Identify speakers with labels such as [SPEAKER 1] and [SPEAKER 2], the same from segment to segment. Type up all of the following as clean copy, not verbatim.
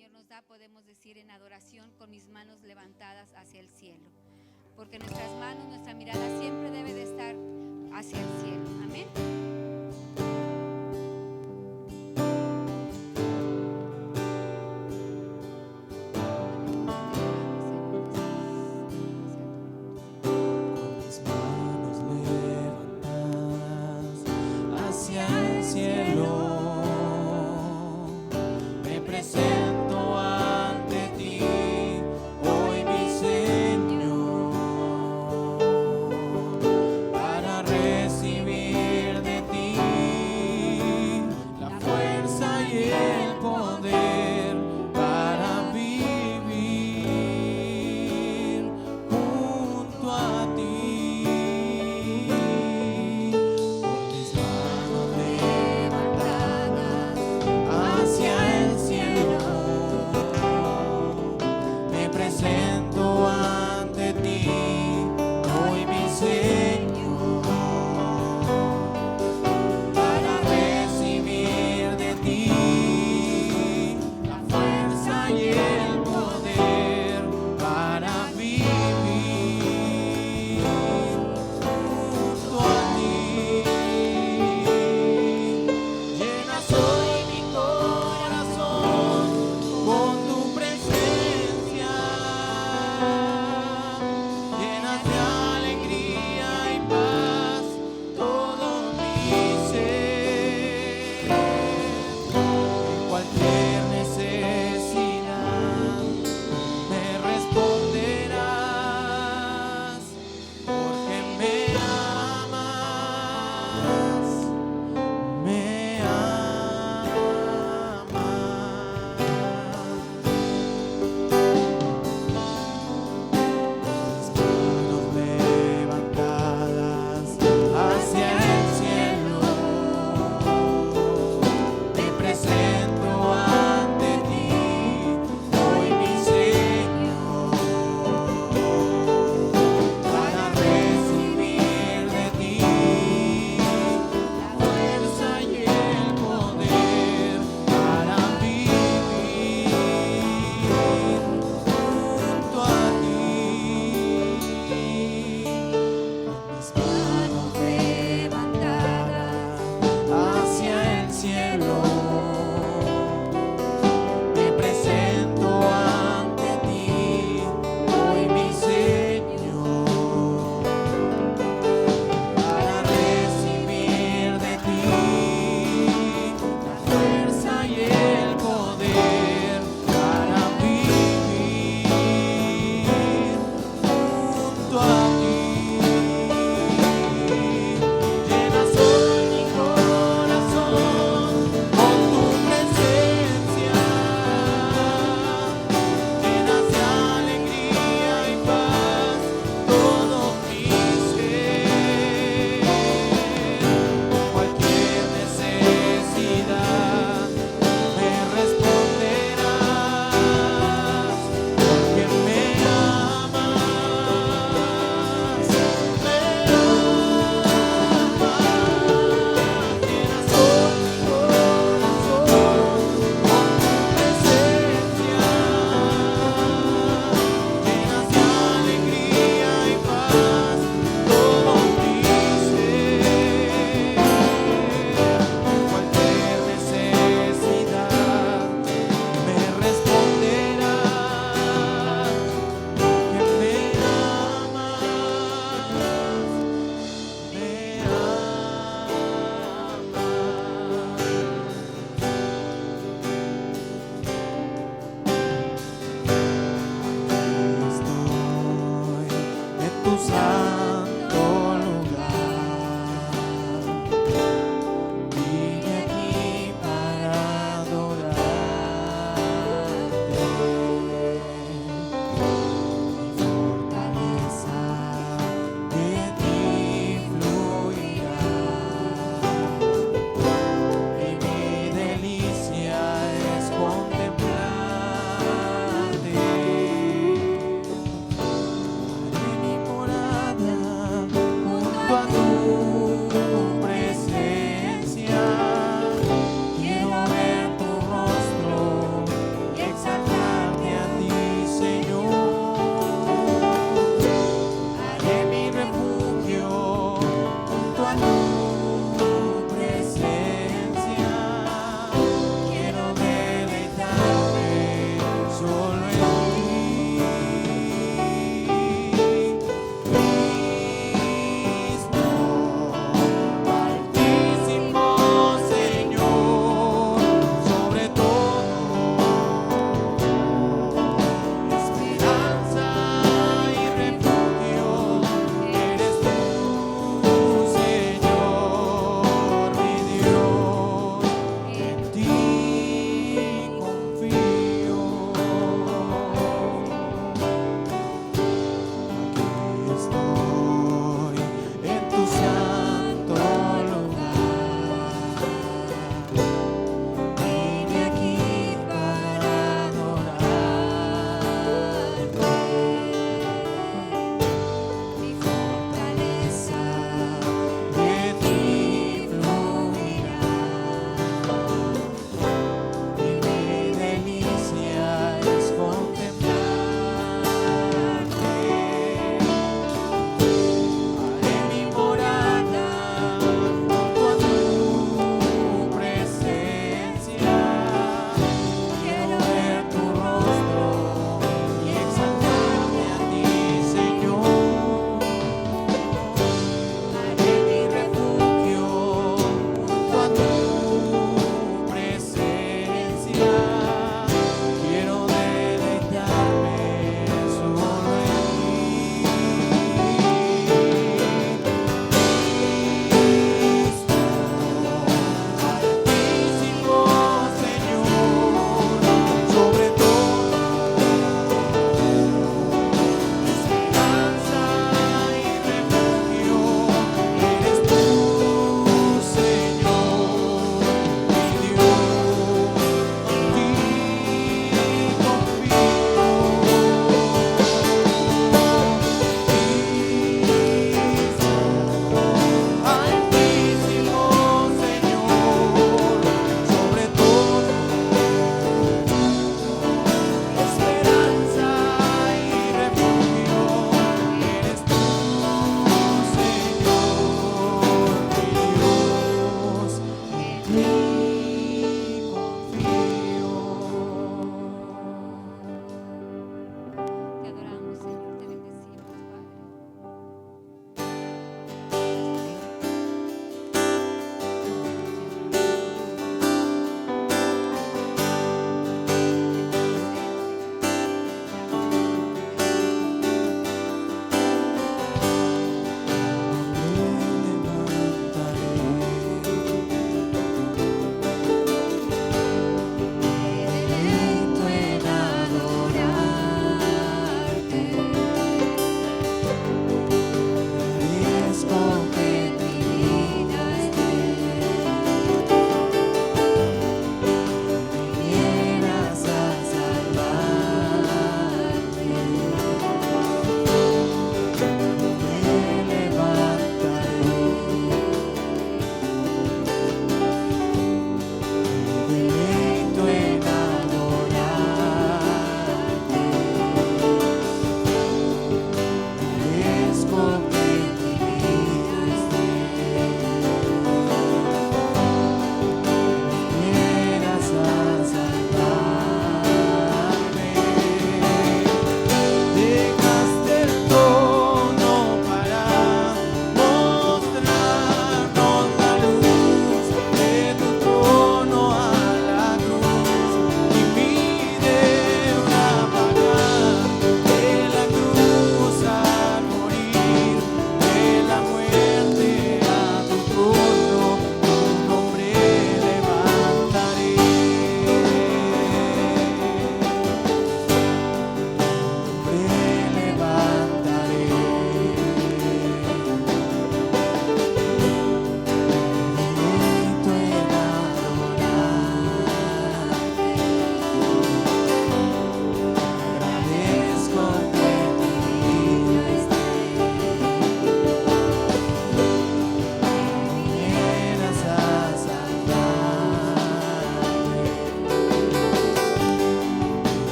[SPEAKER 1] Señor nos da, podemos decir en adoración con mis manos levantadas hacia el cielo. Porque nuestras manos, nuestra mirada siempre debe de estar hacia el cielo. Amén.
[SPEAKER 2] Hacia el cielo.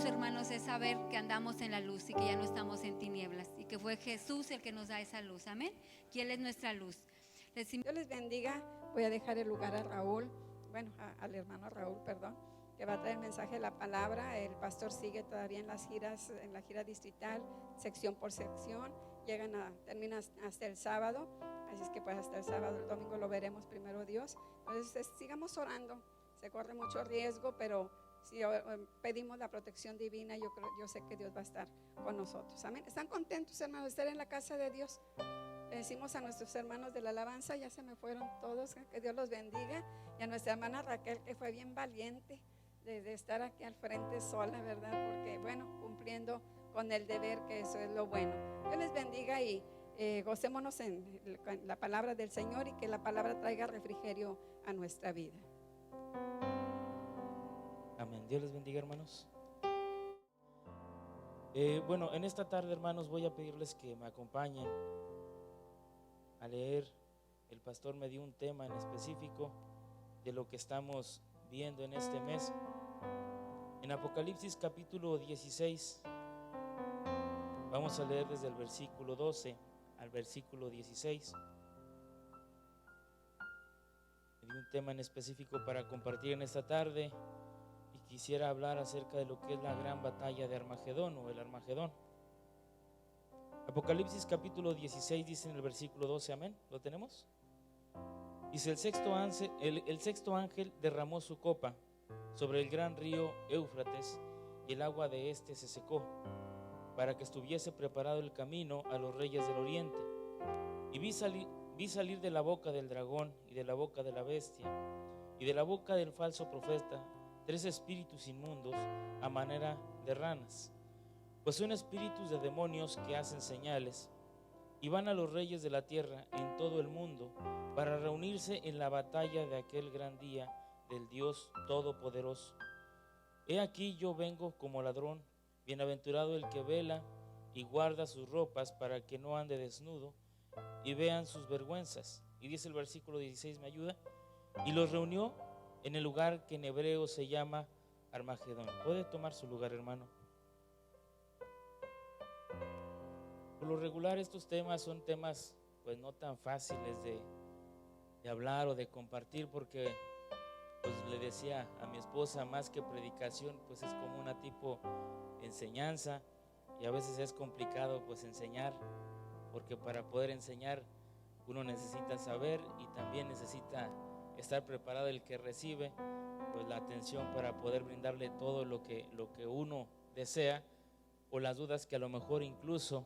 [SPEAKER 1] hermanos, es saber que andamos en la luz y que ya no estamos en tinieblas y que fue Jesús el que nos da esa luz. Amén. Y Él es nuestra luz.
[SPEAKER 2] Dios les bendiga. Voy a dejar el lugar a Raúl, al hermano Raúl, perdón, que va a traer el mensaje de la palabra. El pastor sigue todavía en las giras, en la gira distrital, sección por sección. Terminan hasta el sábado. Así es que pues hasta el sábado, el domingo lo veremos, primero Dios. Entonces sigamos orando. Se corre mucho riesgo, pero si pedimos la protección divina, yo sé que Dios va a estar con nosotros. Amén. ¿Están contentos, hermanos, de estar en la casa de Dios? Le decimos a nuestros hermanos de la alabanza, ya se me fueron todos, que Dios los bendiga. Y a nuestra hermana Raquel, que fue bien valiente de estar aquí al frente sola, ¿verdad? Porque cumpliendo con el deber, que eso es lo bueno. Dios les bendiga y gocémonos en la palabra del Señor y que la palabra traiga refrigerio a nuestra vida.
[SPEAKER 3] Amén. Dios les bendiga, hermanos. En esta tarde, hermanos, voy a pedirles que me acompañen a leer. El pastor me dio un tema en específico de lo que estamos viendo en este mes. En Apocalipsis capítulo 16, vamos a leer desde el versículo 12 al versículo 16. Me dio un tema en específico para compartir en esta tarde y quisiera hablar acerca de lo que es la gran batalla de Armagedón o el Armagedón. Apocalipsis capítulo 16 dice en el versículo 12, amén, ¿lo tenemos? Dice: el sexto ángel derramó su copa sobre el gran río Éufrates, y el agua de éste se secó, para que estuviese preparado el camino a los reyes del oriente. Y vi salir de la boca del dragón, y de la boca de la bestia, y de la boca del falso profeta, 3 espíritus inmundos a manera de ranas, pues son espíritus de demonios que hacen señales, y van a los reyes de la tierra en todo el mundo para reunirse en la batalla de aquel gran día del Dios Todopoderoso. He aquí yo vengo como ladrón. Bienaventurado el que vela y guarda sus ropas para que no ande desnudo y vean sus vergüenzas. Y dice el versículo 16, ¿me ayuda? Y los reunió en el lugar que en hebreo se llama Armagedón. ¿Puede tomar su lugar, hermano? Por lo regular estos temas son temas pues no tan fáciles de hablar o de compartir, porque pues le decía a mi esposa, más que predicación pues es como una tipo enseñanza, y a veces es complicado pues enseñar, porque para poder enseñar uno necesita saber y también necesita estar preparado el que recibe pues la atención para poder brindarle todo lo que uno desea, o las dudas que a lo mejor incluso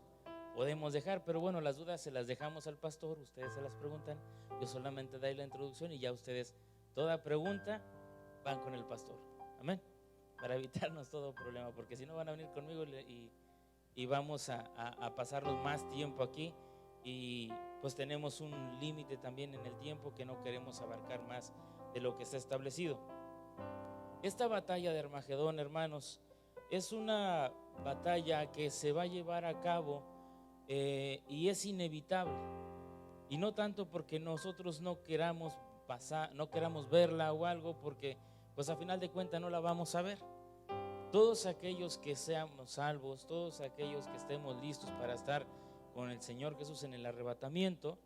[SPEAKER 3] podemos dejar. Pero bueno, las dudas se las dejamos al pastor, ustedes se las preguntan, yo solamente doy la introducción y ya ustedes, toda pregunta, van con el pastor. Amén. Para evitarnos todo problema, porque si no van a venir conmigo y vamos a pasarnos más tiempo aquí, y pues tenemos un límite también en el tiempo que no queremos abarcar más de lo que está establecido. Esta batalla de Armagedón, hermanos, es una batalla que se va a llevar a cabo y es inevitable, y no tanto porque nosotros no queramos verla o algo, porque pues a final de cuentas no la vamos a ver. Todos aquellos que seamos salvos, todos aquellos que estemos listos para estar con el Señor Jesús en el arrebatamiento,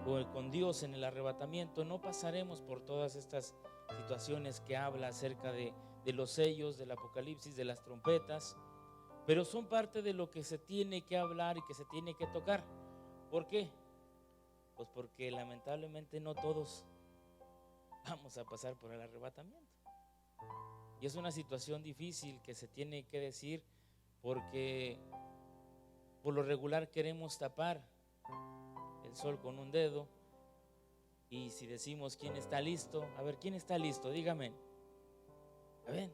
[SPEAKER 3] o con Dios en el arrebatamiento, no pasaremos por todas estas situaciones que habla acerca de los sellos del Apocalipsis, de las trompetas, pero son parte de lo que se tiene que hablar y que se tiene que tocar. ¿Por qué? Pues porque lamentablemente no todos vamos a pasar por el arrebatamiento, y es una situación difícil que se tiene que decir, porque por lo regular queremos tapar el sol con un dedo, y si decimos quién está listo, a ver, ¿quién está listo? Dígame. A ver,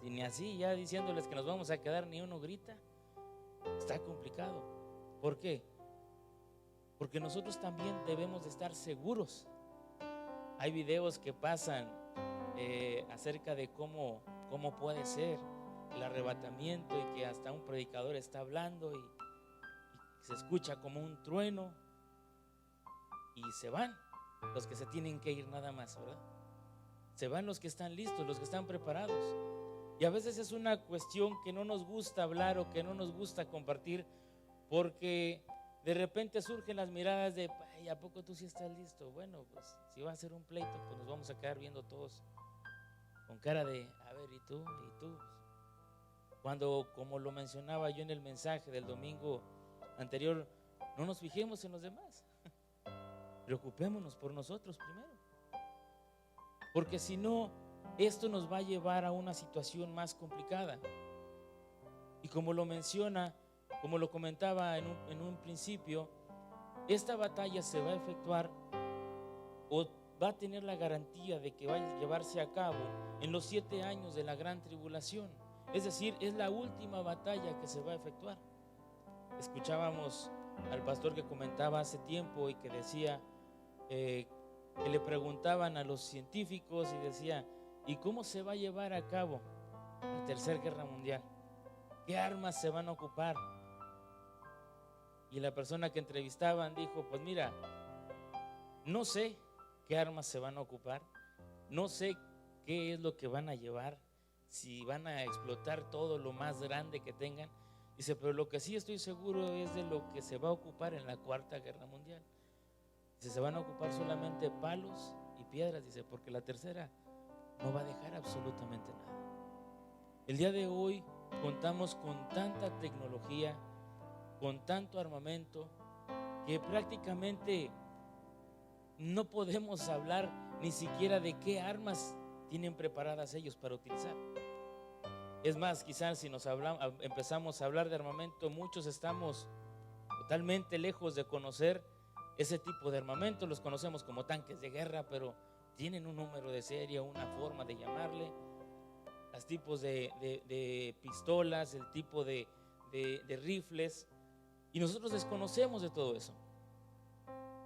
[SPEAKER 3] si ni así ya diciéndoles que nos vamos a quedar ni uno grita, está complicado. ¿Por qué? Porque nosotros también debemos de estar seguros. Hay videos que pasan acerca de cómo puede ser el arrebatamiento, y que hasta un predicador está hablando y se escucha como un trueno y se van los que se tienen que ir nada más, ¿verdad? Se van los que están listos, los que están preparados. Y a veces es una cuestión que no nos gusta hablar o que no nos gusta compartir, porque de repente surgen las miradas de, "Ay, ¿a poco tú sí estás listo?". Bueno, pues si va a ser un pleito, pues nos vamos a quedar viendo todos con cara de, a ver, ¿y tú? ¿Y tú? Cuando, como lo mencionaba yo en el mensaje del domingo anterior, no nos fijemos en los demás. Preocupémonos por nosotros primero. Porque si no, esto nos va a llevar a una situación más complicada. Y como lo menciona, como lo comentaba en un principio, esta batalla se va a efectuar o va a tener la garantía de que va a llevarse a cabo en los 7 años de la gran tribulación. Es decir, es la última batalla que se va a efectuar. Escuchábamos al pastor que comentaba hace tiempo y que decía que le preguntaban a los científicos y decía, ¿y cómo se va a llevar a cabo la Tercera Guerra Mundial? ¿Qué armas se van a ocupar? Y la persona que entrevistaban dijo, pues mira, no sé qué armas se van a ocupar, no sé qué es lo que van a llevar, si van a explotar todo lo más grande que tengan. Dice, pero lo que sí estoy seguro es de lo que se va a ocupar en la Cuarta Guerra Mundial. Dice, se van a ocupar solamente palos y piedras, dice, porque la tercera no va a dejar absolutamente nada. El día de hoy contamos con tanta tecnología, con tanto armamento, que prácticamente no podemos hablar ni siquiera de qué armas tienen preparadas ellos para utilizar. Es más, quizás si empezamos a hablar de armamento, muchos estamos totalmente lejos de conocer ese tipo de armamento. Los conocemos como tanques de guerra, pero tienen un número de serie, una forma de llamarle, los tipos de pistolas, el tipo de rifles, y nosotros desconocemos de todo eso.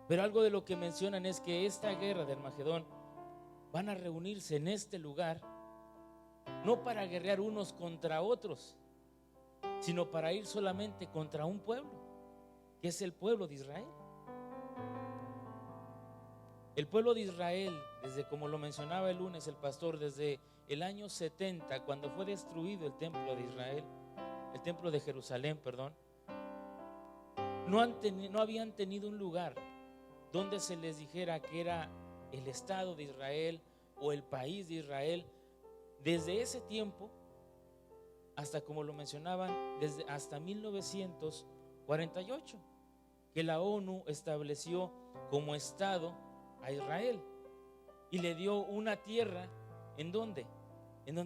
[SPEAKER 3] Pero algo de lo que mencionan es que esta guerra de Armagedón van a reunirse en este lugar no para guerrear unos contra otros, sino para ir solamente contra un pueblo, que es el pueblo de Israel. El pueblo de Israel, desde, como lo mencionaba el lunes el pastor, desde el año 70, cuando fue destruido el templo de Israel, el templo de Jerusalén, perdón, no habían tenido un lugar donde se les dijera que era el Estado de Israel o el país de Israel. Desde ese tiempo hasta, como lo mencionaban, hasta 1948, que la ONU estableció como Estado a Israel y le dio una tierra en donde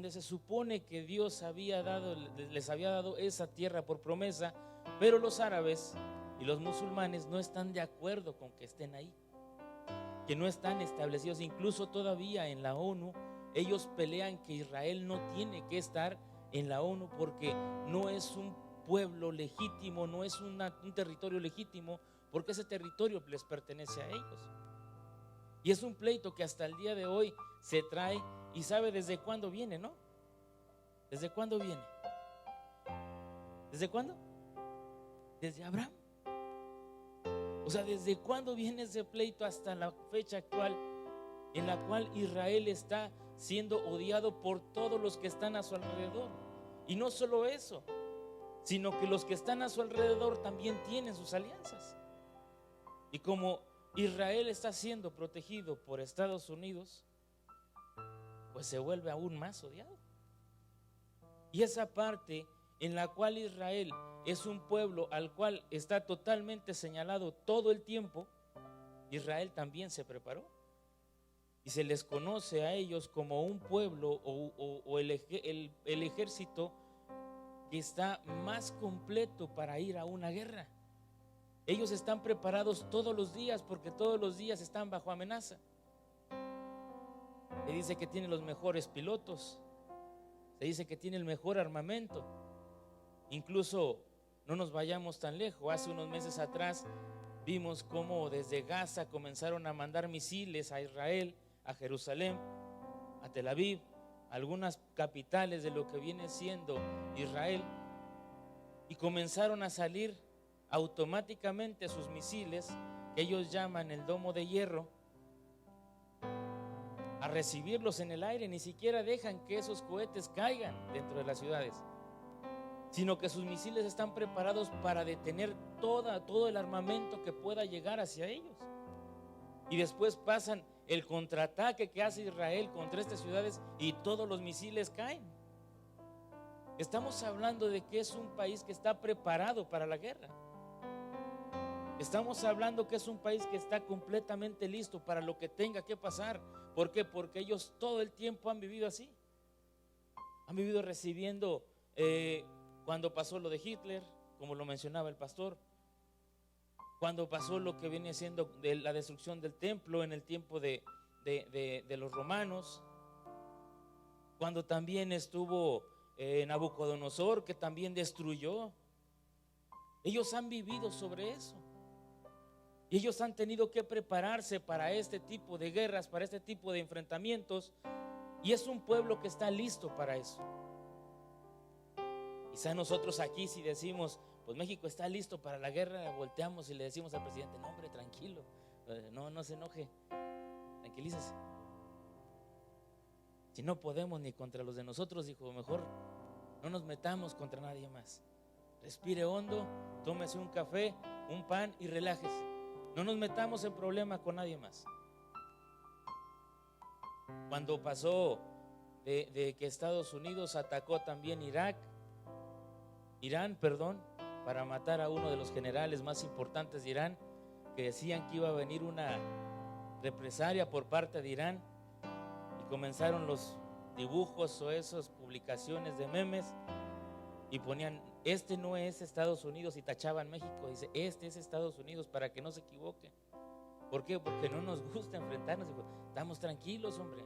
[SPEAKER 3] se supone que Dios les había dado esa tierra por promesa, pero los árabes y los musulmanes no están de acuerdo con que estén ahí, que no están establecidos. Incluso todavía en la ONU ellos pelean que Israel no tiene que estar en la ONU porque no es un pueblo legítimo, no es un territorio legítimo, porque ese territorio les pertenece a ellos. Y es un pleito que hasta el día de hoy se trae, y sabe desde cuándo viene, ¿no? ¿Desde cuándo viene? ¿Desde cuándo? Desde Abraham. O sea, ¿desde cuándo viene ese pleito hasta la fecha actual, en la cual Israel está siendo odiado por todos los que están a su alrededor? Y no solo eso, sino que los que están a su alrededor también tienen sus alianzas. Y como Israel está siendo protegido por Estados Unidos, pues se vuelve aún más odiado. Y esa parte en la cual Israel es un pueblo al cual está totalmente señalado todo el tiempo, Israel también se preparó y se les conoce a ellos como un pueblo o el ejército que está más completo para ir a una guerra. Ellos están preparados todos los días porque todos los días están bajo amenaza. Se dice que tienen los mejores pilotos, se dice que tiene el mejor armamento. Incluso no nos vayamos tan lejos, hace unos meses atrás vimos cómo desde Gaza comenzaron a mandar misiles a Israel, a Jerusalén, a Tel Aviv, algunas capitales de lo que viene siendo Israel, y comenzaron a salir automáticamente sus misiles, que ellos llaman el domo de hierro, a recibirlos en el aire, ni siquiera dejan que esos cohetes caigan dentro de las ciudades, sino que sus misiles están preparados para detener todo el armamento que pueda llegar hacia ellos. Y después pasan el contraataque que hace Israel contra estas ciudades y todos los misiles caen. Estamos hablando de que es un país que está preparado para la guerra. Estamos hablando que es un país que está completamente listo para lo que tenga que pasar. ¿Por qué? Porque ellos todo el tiempo han vivido así. Han vivido recibiendo, cuando pasó lo de Hitler, como lo mencionaba el pastor, cuando pasó lo que viene siendo de la destrucción del templo en el tiempo de los romanos, cuando también estuvo Nabucodonosor, que también destruyó. Ellos han vivido sobre eso. Y ellos han tenido que prepararse para este tipo de guerras, para este tipo de enfrentamientos. Y es un pueblo que está listo para eso. Quizá nosotros aquí, si decimos, pues México está listo para la guerra, volteamos y le decimos al presidente: no, hombre, tranquilo, no se enoje, tranquilícese. Si no podemos ni contra los de nosotros, dijo, mejor no nos metamos contra nadie más. Respire hondo, tómese un café, un pan y relájese. No nos metamos en problema con nadie más. Cuando pasó de que Estados Unidos atacó también Irán, para matar a uno de los generales más importantes de Irán, que decían que iba a venir una represalia por parte de Irán, y comenzaron los dibujos o esas publicaciones de memes y ponían: este no es Estados Unidos, y tachaban México. Dice: este es Estados Unidos, para que no se equivoquen. ¿Por qué? Porque no nos gusta enfrentarnos. Dijo: estamos tranquilos, hombre,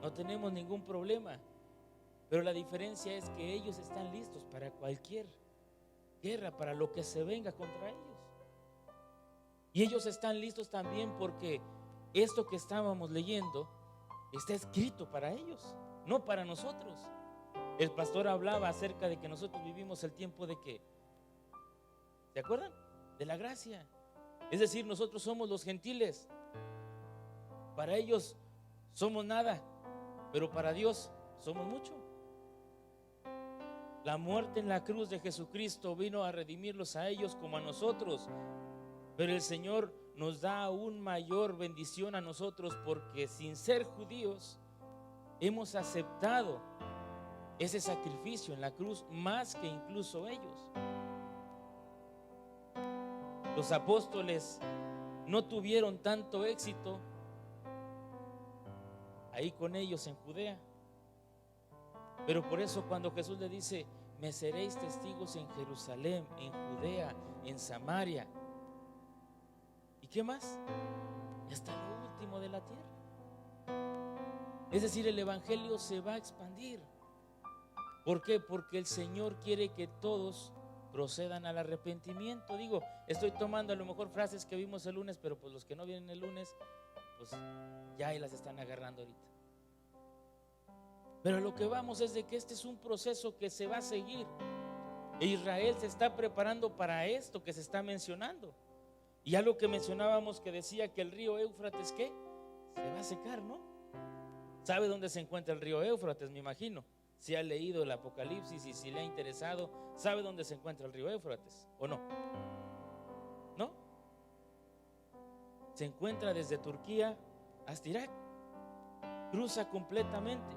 [SPEAKER 3] no tenemos ningún problema. Pero la diferencia es que ellos están listos para cualquier guerra, para lo que se venga contra ellos. Y ellos están listos también porque esto que estábamos leyendo está escrito para ellos, no para nosotros. El pastor hablaba acerca de que nosotros vivimos el tiempo de que, ¿se acuerdan? De la gracia. Es decir, nosotros somos los gentiles. Para ellos somos nada, pero para Dios somos mucho. La muerte en la cruz de Jesucristo vino a redimirlos a ellos como a nosotros. Pero el Señor nos da aún mayor bendición a nosotros, porque sin ser judíos hemos aceptado ese sacrificio en la cruz más que incluso ellos. Los apóstoles no tuvieron tanto éxito ahí con ellos en Judea. Pero por eso cuando Jesús le dice: me seréis testigos en Jerusalén, en Judea, en Samaria, ¿y qué más? Y hasta lo último de la tierra. Es decir, el evangelio se va a expandir. ¿Por qué? Porque el Señor quiere que todos procedan al arrepentimiento. Digo, estoy tomando a lo mejor frases que vimos el lunes, pero pues los que no vienen el lunes, pues ya ahí las están agarrando ahorita. Pero lo que vamos es de que este es un proceso que se va a seguir. E Israel se está preparando para esto que se está mencionando. Y algo que mencionábamos, que decía que el río Éufrates, ¿qué? Se va a secar, ¿no? ¿Sabe dónde se encuentra el río Éufrates? Me imagino. Si ha leído el Apocalipsis y si le ha interesado, ¿sabe dónde se encuentra el río Éufrates? ¿O no? ¿No? Se encuentra desde Turquía hasta Irak. Cruza completamente.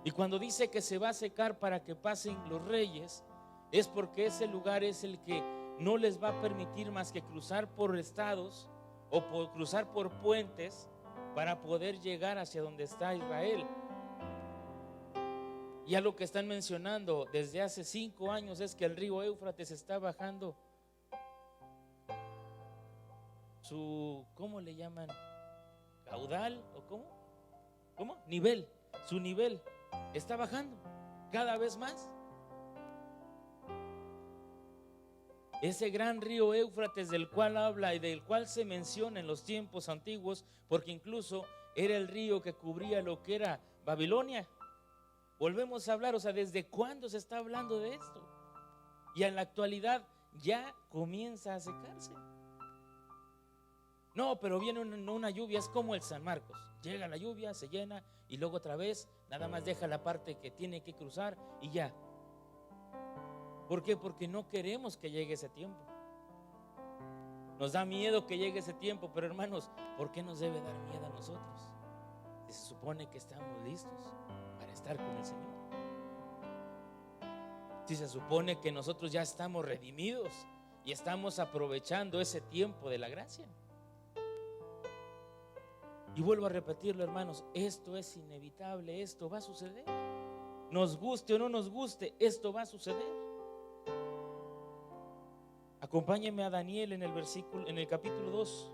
[SPEAKER 3] Y cuando dice que se va a secar para que pasen los reyes, es porque ese lugar es el que no les va a permitir más que cruzar por estados o por cruzar por puentes para poder llegar hacia donde está Israel. Y algo que están mencionando desde hace 5 años es que el río Éufrates está bajando su, ¿cómo le llaman? ¿Caudal? ¿O cómo? ¿Cómo? Nivel. Su nivel está bajando cada vez más. Ese gran río Éufrates del cual habla y del cual se menciona en los tiempos antiguos, porque incluso era el río que cubría lo que era Babilonia. Volvemos a hablar, o sea, ¿desde cuándo se está hablando de esto? Y en la actualidad ya comienza a secarse. No, pero viene una lluvia, es como el San Marcos. Llega la lluvia, se llena y luego otra vez nada más deja la parte que tiene que cruzar y ya. ¿Por qué? Porque no queremos que llegue ese tiempo. Nos da miedo que llegue ese tiempo, pero hermanos, ¿por qué nos debe dar miedo a nosotros? Si se supone que estamos listos para estar con el Señor. Si se supone que nosotros ya estamos redimidos y estamos aprovechando ese tiempo de la gracia. Y vuelvo a repetirlo, hermanos, esto es inevitable, esto va a suceder. Nos guste o no nos guste, esto va a suceder. Acompáñenme a Daniel en el capítulo 2.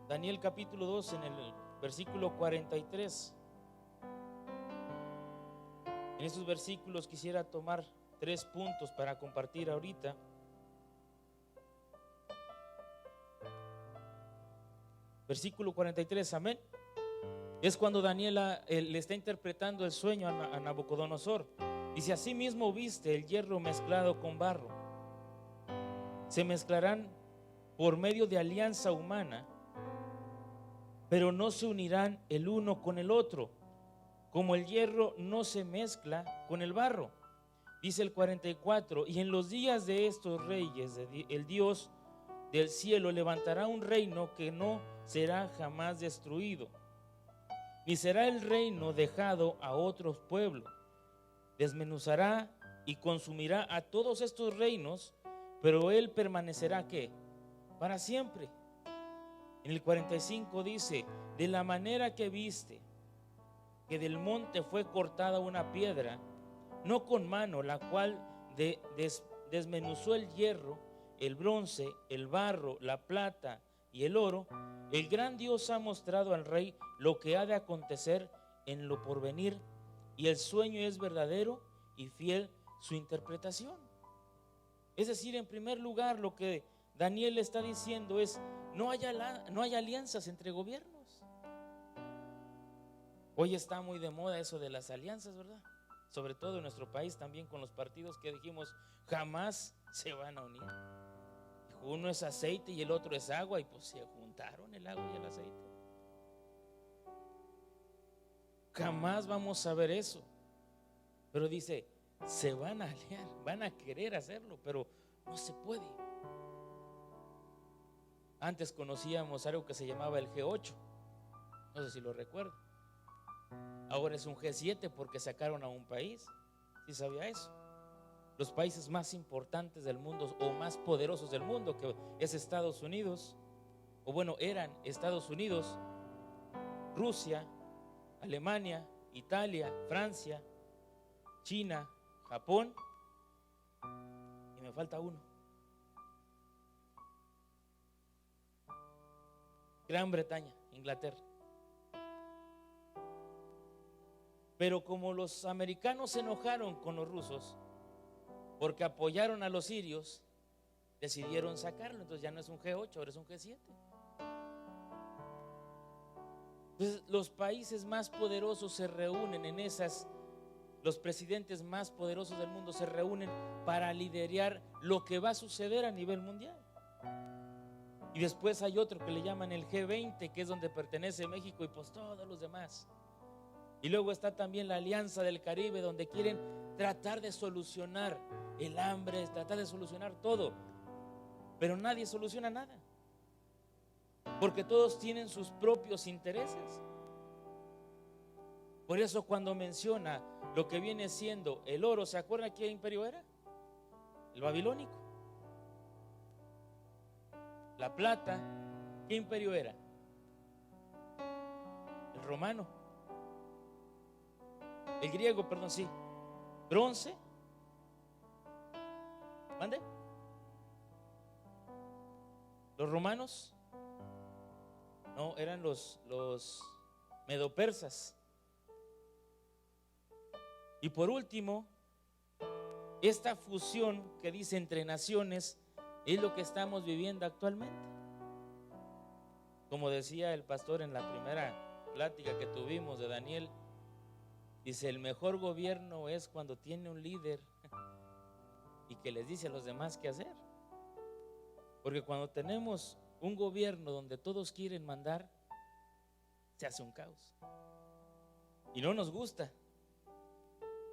[SPEAKER 3] Daniel capítulo 2 en el versículo 43. En esos versículos quisiera tomar 3 puntos para compartir ahorita. Versículo 43, amén. Es cuando Daniel le está interpretando el sueño a Nabucodonosor. Dice: asimismo viste el hierro mezclado con barro. Se mezclarán por medio de alianza humana, pero no se unirán el uno con el otro, como el hierro no se mezcla con el barro. Dice el 44: y en los días de estos reyes, el Dios del cielo levantará un reino que no será jamás destruido, ni será el reino dejado a otros pueblos. Desmenuzará y consumirá a todos estos reinos, pero él permanecerá ¿qué? Para siempre. En el 45 dice: de la manera que viste que del monte fue cortada una piedra, no con mano, la cual desmenuzó el hierro, el bronce, el barro, la plata y el oro, el gran Dios ha mostrado al rey lo que ha de acontecer en lo porvenir, y el sueño es verdadero y fiel su interpretación. Es decir, en primer lugar, lo que Daniel está diciendo es: no hay alianzas entre gobiernos. Hoy está muy de moda eso de las alianzas, ¿verdad? Sobre todo en nuestro país también, con los partidos que dijimos jamás se van a unir. Uno es aceite y el otro es agua, y pues se juntaron el agua y el aceite. Jamás vamos a ver eso. Pero dice, se van a aliar, van a querer hacerlo, pero no se puede. Antes conocíamos algo que se llamaba el G8, no sé si lo recuerdo. Ahora es un G7 porque sacaron a un país. ¿Sí sabía eso? Los países más importantes del mundo o más poderosos del mundo, que es Estados Unidos, o bueno, eran Estados Unidos, Rusia, Alemania, Italia, Francia, China, Japón, y me falta uno, Gran Bretaña, Inglaterra. Pero como los americanos se enojaron con los rusos porque apoyaron a los sirios, decidieron sacarlo. Entonces ya no es un G8, ahora es un G7. Entonces los países más poderosos se reúnen en esas, los presidentes más poderosos del mundo se reúnen para liderar lo que va a suceder a nivel mundial. Y después hay otro que le llaman el G20, que es donde pertenece México y pues todos los demás. Y luego está también la Alianza del Caribe, donde quieren tratar de solucionar el hambre, tratar de solucionar todo. Pero nadie soluciona nada, porque todos tienen sus propios intereses. Por eso cuando menciona lo que viene siendo el oro, ¿se acuerdan qué imperio era? El babilónico. La plata, ¿qué imperio era? El romano. El griego, perdón, sí. Bronce. ¿Mande? Los romanos. No, eran los medopersas. Y por último, esta fusión que dice entre naciones es lo que estamos viviendo actualmente. Como decía el pastor en la primera plática que tuvimos de Daniel, dice, el mejor gobierno es cuando tiene un líder y que les dice a los demás qué hacer. Porque cuando tenemos un gobierno donde todos quieren mandar, se hace un caos. Y no nos gusta.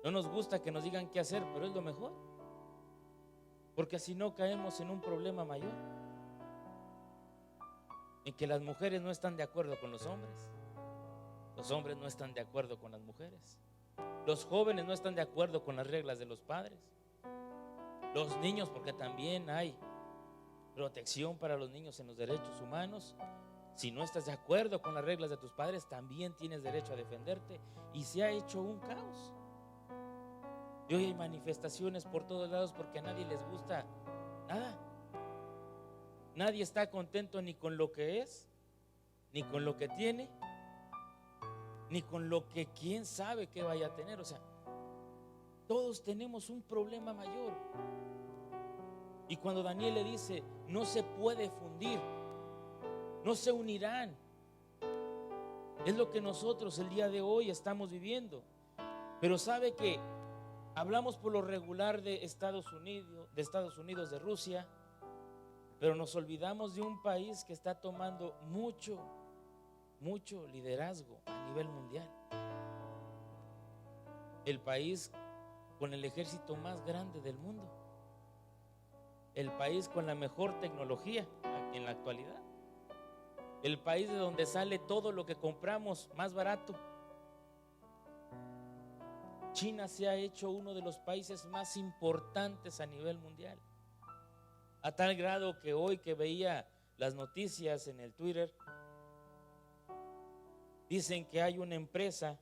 [SPEAKER 3] No nos gusta que nos digan qué hacer, pero es lo mejor. Porque así no caemos en un problema mayor. En que las mujeres no están de acuerdo con los hombres. Los hombres no están de acuerdo con las mujeres. Los jóvenes no están de acuerdo con las reglas de los padres. Los niños, porque también hay protección para los niños en los derechos humanos. Si no estás de acuerdo con las reglas de tus padres, también tienes derecho a defenderte. Y se ha hecho un caos. Y hoy hay manifestaciones por todos lados porque a nadie les gusta nada. Nadie está contento ni con lo que es, ni con lo que tiene, ni con lo que quién sabe que vaya a tener. O sea, todos tenemos un problema mayor. Y cuando Daniel le dice, no se puede fundir, no se unirán, es lo que nosotros el día de hoy estamos viviendo. Pero sabe que hablamos por lo regular de Estados Unidos, de Rusia, pero nos olvidamos de un país que está tomando mucho liderazgo a nivel mundial. El país con el ejército más grande del mundo. El país con la mejor tecnología en la actualidad. El país de donde sale todo lo que compramos más barato. China se ha hecho uno de los países más importantes a nivel mundial. A tal grado que hoy que veía las noticias en el Twitter, dicen que hay una empresa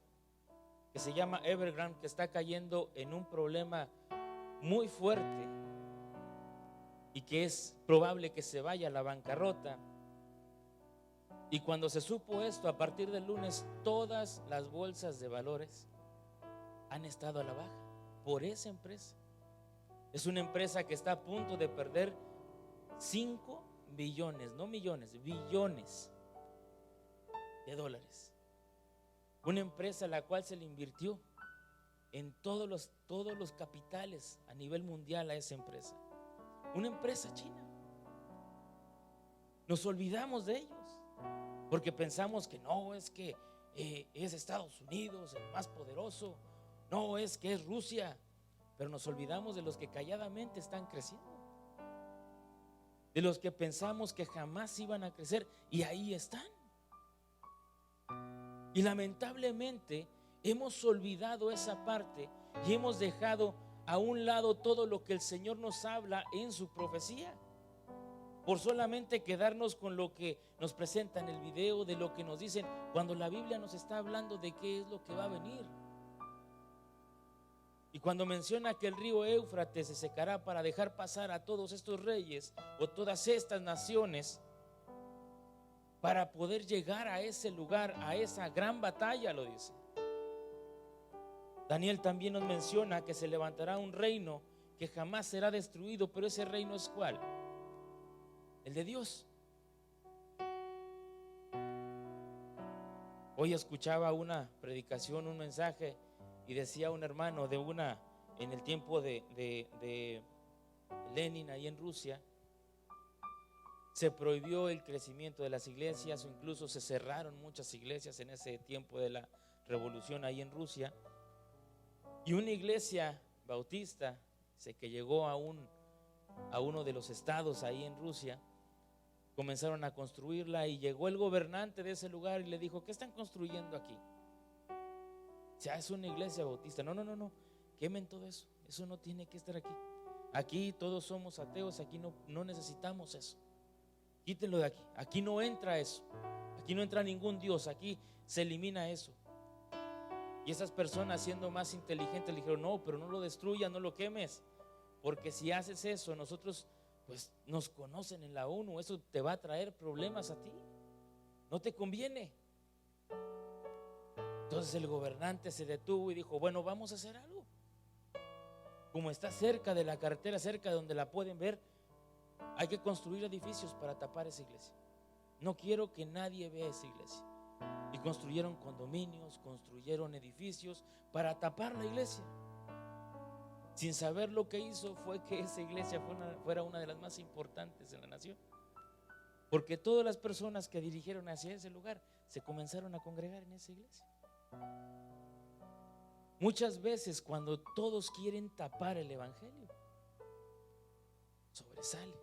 [SPEAKER 3] que se llama Evergrande que está cayendo en un problema muy fuerte y que es probable que se vaya a la bancarrota. Y cuando se supo esto, a partir del lunes, todas las bolsas de valores han estado a la baja por esa empresa. Es una empresa que está a punto de perder 5 billones, no millones, billones de dólares. Una empresa a la cual se le invirtió en todos los capitales a nivel mundial a esa empresa. Una empresa china. Nos olvidamos de ellos porque pensamos que no, es que es Estados Unidos el más poderoso, no, es que es Rusia, pero nos olvidamos de los que calladamente están creciendo, de los que pensamos que jamás iban a crecer y ahí están. Y lamentablemente hemos olvidado esa parte y hemos dejado a un lado todo lo que el Señor nos habla en su profecía, por solamente quedarnos con lo que nos presenta en el video, de lo que nos dicen, cuando la Biblia nos está hablando de qué es lo que va a venir. Y cuando menciona que el río Éufrates se secará para dejar pasar a todos estos reyes o todas estas naciones, para poder llegar a ese lugar, a esa gran batalla, lo dice. Daniel también nos menciona que se levantará un reino que jamás será destruido, pero ese reino es ¿cuál? El de Dios. Hoy escuchaba una predicación, un mensaje, y decía un hermano en el tiempo de Lenin ahí en Rusia, se prohibió el crecimiento de las iglesias, o incluso se cerraron muchas iglesias en ese tiempo de la revolución ahí en Rusia. Y una iglesia bautista, que llegó a uno de los estados ahí en Rusia, comenzaron a construirla y llegó el gobernante de ese lugar y le dijo, ¿qué están construyendo aquí? O sea, es una iglesia bautista. No, quemen todo eso, eso no tiene que estar aquí. Aquí todos somos ateos, aquí no necesitamos eso. Quítenlo de aquí, aquí no entra eso, aquí no entra ningún Dios, aquí se elimina eso. Y esas personas, siendo más inteligentes, le dijeron, no, pero no lo destruyas, no lo quemes, porque si haces eso, nosotros pues nos conocen en la ONU, eso te va a traer problemas a ti, no te conviene. Entonces el gobernante se detuvo y dijo, bueno, vamos a hacer algo. Como está cerca de la carretera, cerca de donde la pueden ver, hay que construir edificios para tapar esa iglesia. No quiero que nadie vea esa iglesia. Y construyeron condominios, construyeron edificios para tapar la iglesia. sin saber lo que hizo, fue que esa iglesia fuera una de las más importantes en la nación. Porque todas las personas que dirigieron hacia ese lugar se comenzaron a congregar en esa iglesia. Muchas veces cuando todos quieren tapar el evangelio, sobresale.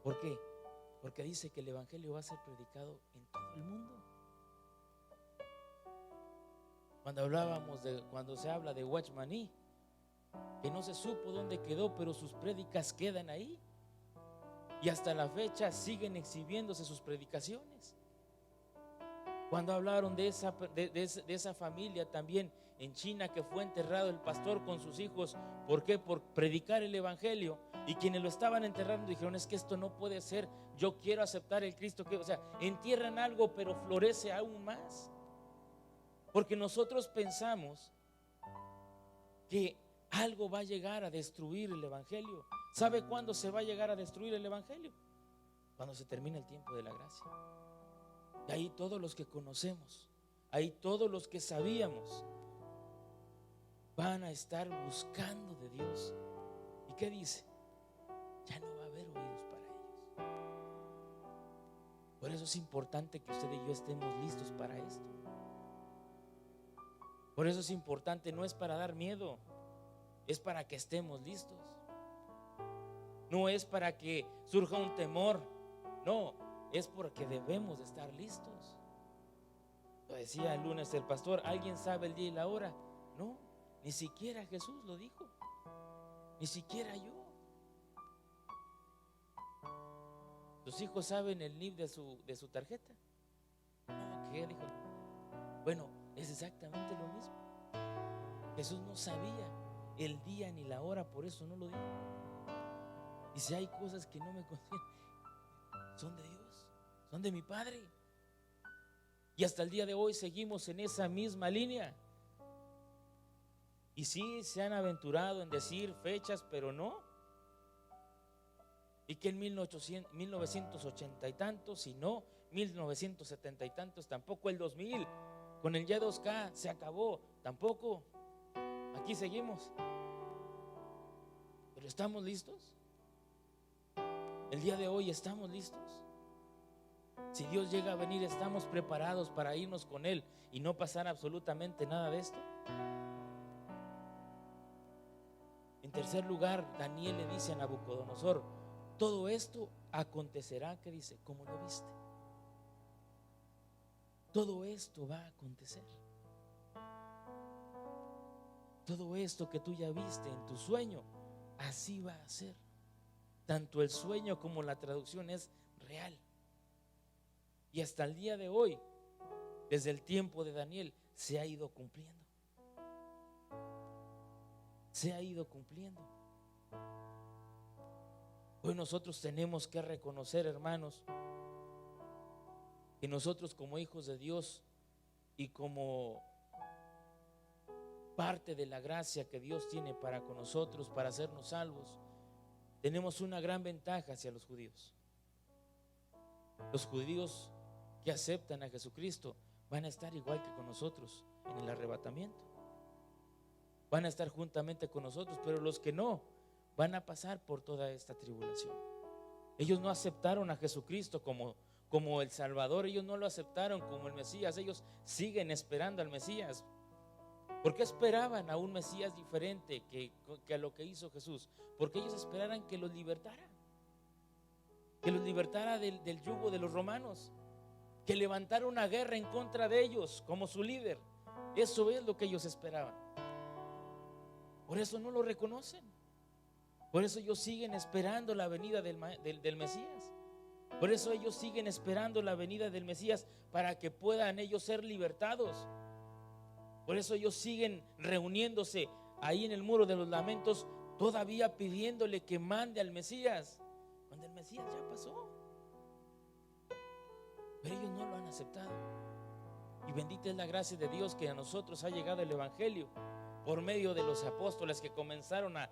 [SPEAKER 3] ¿Por qué? Porque dice que el evangelio va a ser predicado en todo el mundo. Cuando se habla de Watchmaní, que no se supo dónde quedó, pero sus prédicas quedan ahí. Y hasta la fecha siguen exhibiéndose sus predicaciones. Cuando hablaron de esa familia también en China, que fue enterrado el pastor con sus hijos. ¿Por qué? Por predicar el evangelio. Y quienes lo estaban enterrando dijeron: es que esto no puede ser, yo quiero aceptar el Cristo. O sea, entierran algo pero florece aún más. Porque nosotros pensamos que algo va a llegar a destruir el evangelio. ¿Sabe cuándo se va a llegar a destruir el evangelio? Cuando se termine el tiempo de la gracia. Y ahí todos los que conocemos, ahí todos los que sabíamos, van a estar buscando de Dios. ¿Y qué dice? Ya no va a haber oídos para ellos. Por eso es importante que usted y yo estemos listos para esto. Por eso es importante, no es para dar miedo, es para que estemos listos. No es para que surja un temor, no, es porque debemos de estar listos. Lo decía el lunes el pastor: ¿alguien sabe el día y la hora? No, ni siquiera Jesús lo dijo, ni siquiera yo. ¿Tus hijos saben el NIP de su tarjeta? No, ¿qué dijo? Bueno, es exactamente lo mismo. Jesús no sabía el día ni la hora, por eso no lo dijo. Y si hay cosas que no me conceden, son de Dios, son de mi Padre. Y hasta el día de hoy seguimos en esa misma línea. Y sí, se han aventurado en decir fechas, pero no. Y que en 1980 y tantos, y no 1970 y tantos, tampoco el 2000 con el Y2K se acabó, tampoco. Aquí seguimos. Pero ¿estamos listos? El día de hoy estamos listos. Si Dios llega a venir, ¿estamos preparados para irnos con Él y no pasar absolutamente nada de esto? En tercer lugar, Daniel le dice a Nabucodonosor: todo esto acontecerá, ¿qué dice? Como lo viste. Todo esto va a acontecer. Todo esto que tú ya viste en tu sueño, así va a ser. Tanto el sueño como la traducción es real. Y hasta el día de hoy, desde el tiempo de Daniel, se ha ido cumpliendo. Se ha ido cumpliendo. Hoy nosotros tenemos que reconocer, hermanos, que nosotros como hijos de Dios y como parte de la gracia que Dios tiene para con nosotros, para hacernos salvos, tenemos una gran ventaja hacia los judíos. Los judíos que aceptan a Jesucristo van a estar igual que con nosotros en el arrebatamiento. Van a estar juntamente con nosotros, pero los que no, van a pasar por toda esta tribulación. Ellos no aceptaron a Jesucristo como el Salvador, ellos no lo aceptaron como el Mesías, ellos siguen esperando al Mesías. ¿Por qué esperaban a un Mesías diferente que a lo que hizo Jesús? Porque ellos esperaran que los libertara, del yugo de los romanos, que levantara una guerra en contra de ellos como su líder. Eso es lo que ellos esperaban. Por eso no lo reconocen. Por eso ellos siguen esperando la venida del Mesías. Por eso ellos siguen esperando la venida del Mesías para que puedan ellos ser libertados. Por eso ellos siguen reuniéndose ahí en el muro de los lamentos, todavía pidiéndole que mande al Mesías, cuando el Mesías ya pasó. Pero ellos no lo han aceptado. Y bendita es la gracia de Dios que a nosotros ha llegado el Evangelio por medio de los apóstoles que comenzaron a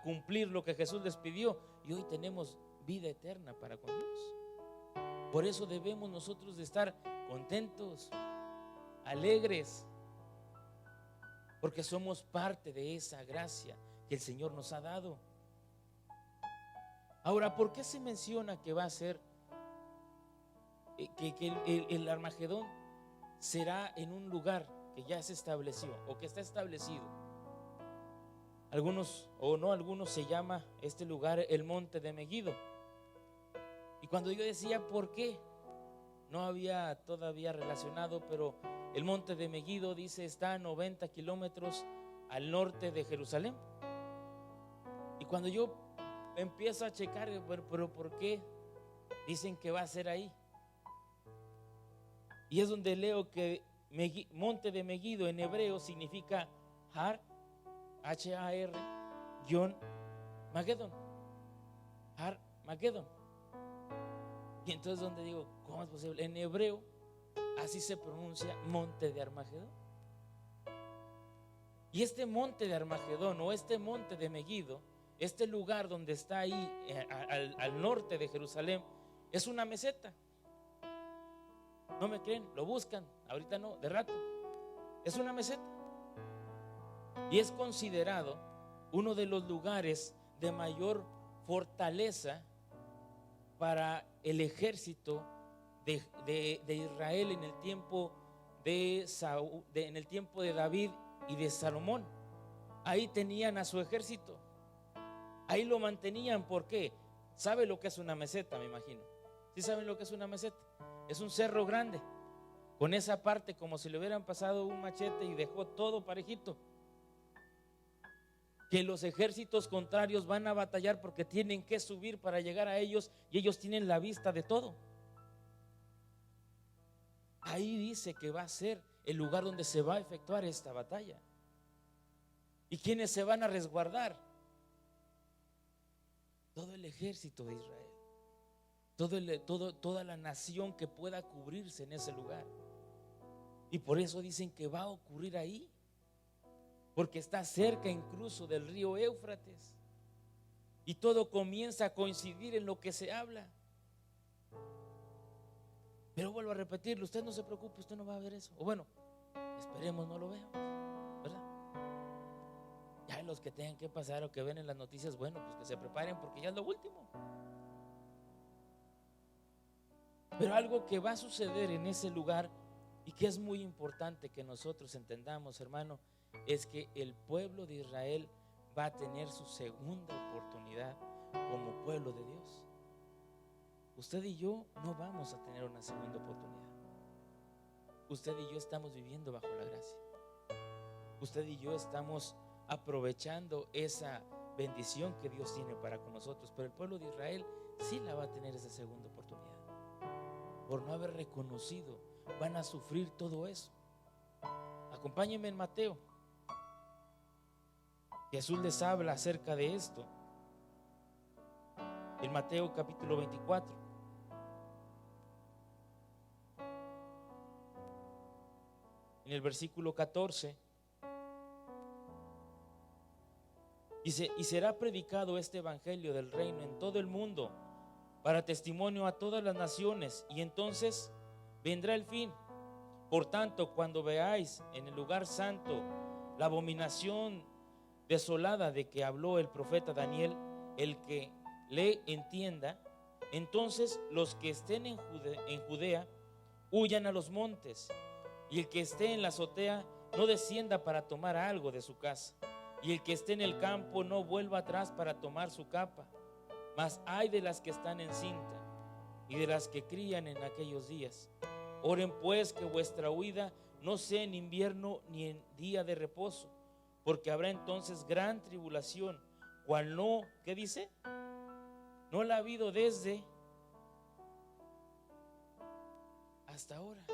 [SPEAKER 3] cumplir lo que Jesús les pidió, y hoy tenemos vida eterna para con Dios. Por eso debemos nosotros de estar contentos, alegres, porque somos parte de esa gracia que el Señor nos ha dado. Ahora, ¿por qué se menciona que va a ser, que el Armagedón será en un lugar que ya se estableció o que está establecido? Algunos o no algunos se llama este lugar el Monte de Meguido. Y cuando yo decía por qué, no había todavía relacionado, pero el Monte de Meguido dice está a 90 kilómetros al norte de Jerusalén. Y cuando yo empiezo a checar, pero ¿por qué dicen que va a ser ahí? Y es donde leo que Monte de Meguido en hebreo significa Har, H-A-R, guión Magedón. Har Magedón. Y entonces donde digo, ¿cómo es posible? En hebreo así se pronuncia Monte de Armagedón. Y este Monte de Armagedón o este Monte de Meguido, este lugar donde está ahí al norte de Jerusalén, es una meseta. ¿No me creen? Lo buscan, ahorita no, de rato. Es una meseta. Y es considerado uno de los lugares de mayor fortaleza para el ejército de Israel en el tiempo en el tiempo de David y de Salomón. Ahí tenían a su ejército. Ahí lo mantenían. ¿Por qué? ¿Sabe lo que es una meseta? Me imagino. ¿Sí saben lo que es una meseta? Es un cerro grande, con esa parte como si le hubieran pasado un machete y dejó todo parejito. Que los ejércitos contrarios van a batallar porque tienen que subir para llegar a ellos y ellos tienen la vista de todo. Ahí dice que va a ser el lugar donde se va a efectuar esta batalla. ¿Y quiénes se van a resguardar? Todo el ejército de Israel. Toda la nación que pueda cubrirse en ese lugar. Y por eso dicen que va a ocurrir ahí, porque está cerca incluso del río Éufrates. Y todo comienza a coincidir en lo que se habla. Pero vuelvo a repetirlo, usted no se preocupe, usted no va a ver eso. O bueno, esperemos no lo veamos, ¿verdad? Ya los que tengan que pasar o que ven en las noticias, bueno, pues que se preparen porque ya es lo último. Pero algo que va a suceder en ese lugar y que es muy importante que nosotros entendamos, hermano, es que el pueblo de Israel va a tener su segunda oportunidad como pueblo de Dios. Usted y yo no vamos a tener una segunda oportunidad. Usted y yo estamos viviendo bajo la gracia. Usted y yo estamos aprovechando esa bendición que Dios tiene para con nosotros. Pero el pueblo de Israel sí la va a tener esa segunda oportunidad. Por no haber reconocido, van a sufrir todo eso. Acompáñenme en Mateo. Jesús les habla acerca de esto. En Mateo capítulo 24. En el versículo 14. Dice, y será predicado este evangelio del reino en todo el mundo para testimonio a todas las naciones, y entonces vendrá el fin. Por tanto, cuando veáis en el lugar santo la abominación desolada de que habló el profeta Daniel, el que le entienda, entonces los que estén en Judea huyan a los montes, y el que esté en la azotea no descienda para tomar algo de su casa, y el que esté en el campo no vuelva atrás para tomar su capa. Mas hay de las que están encinta y de las que crían en aquellos días. Oren pues que vuestra huida no sea en invierno ni en día de reposo, porque habrá entonces gran tribulación, cual no, ¿qué dice? No la ha habido desde hasta ahora.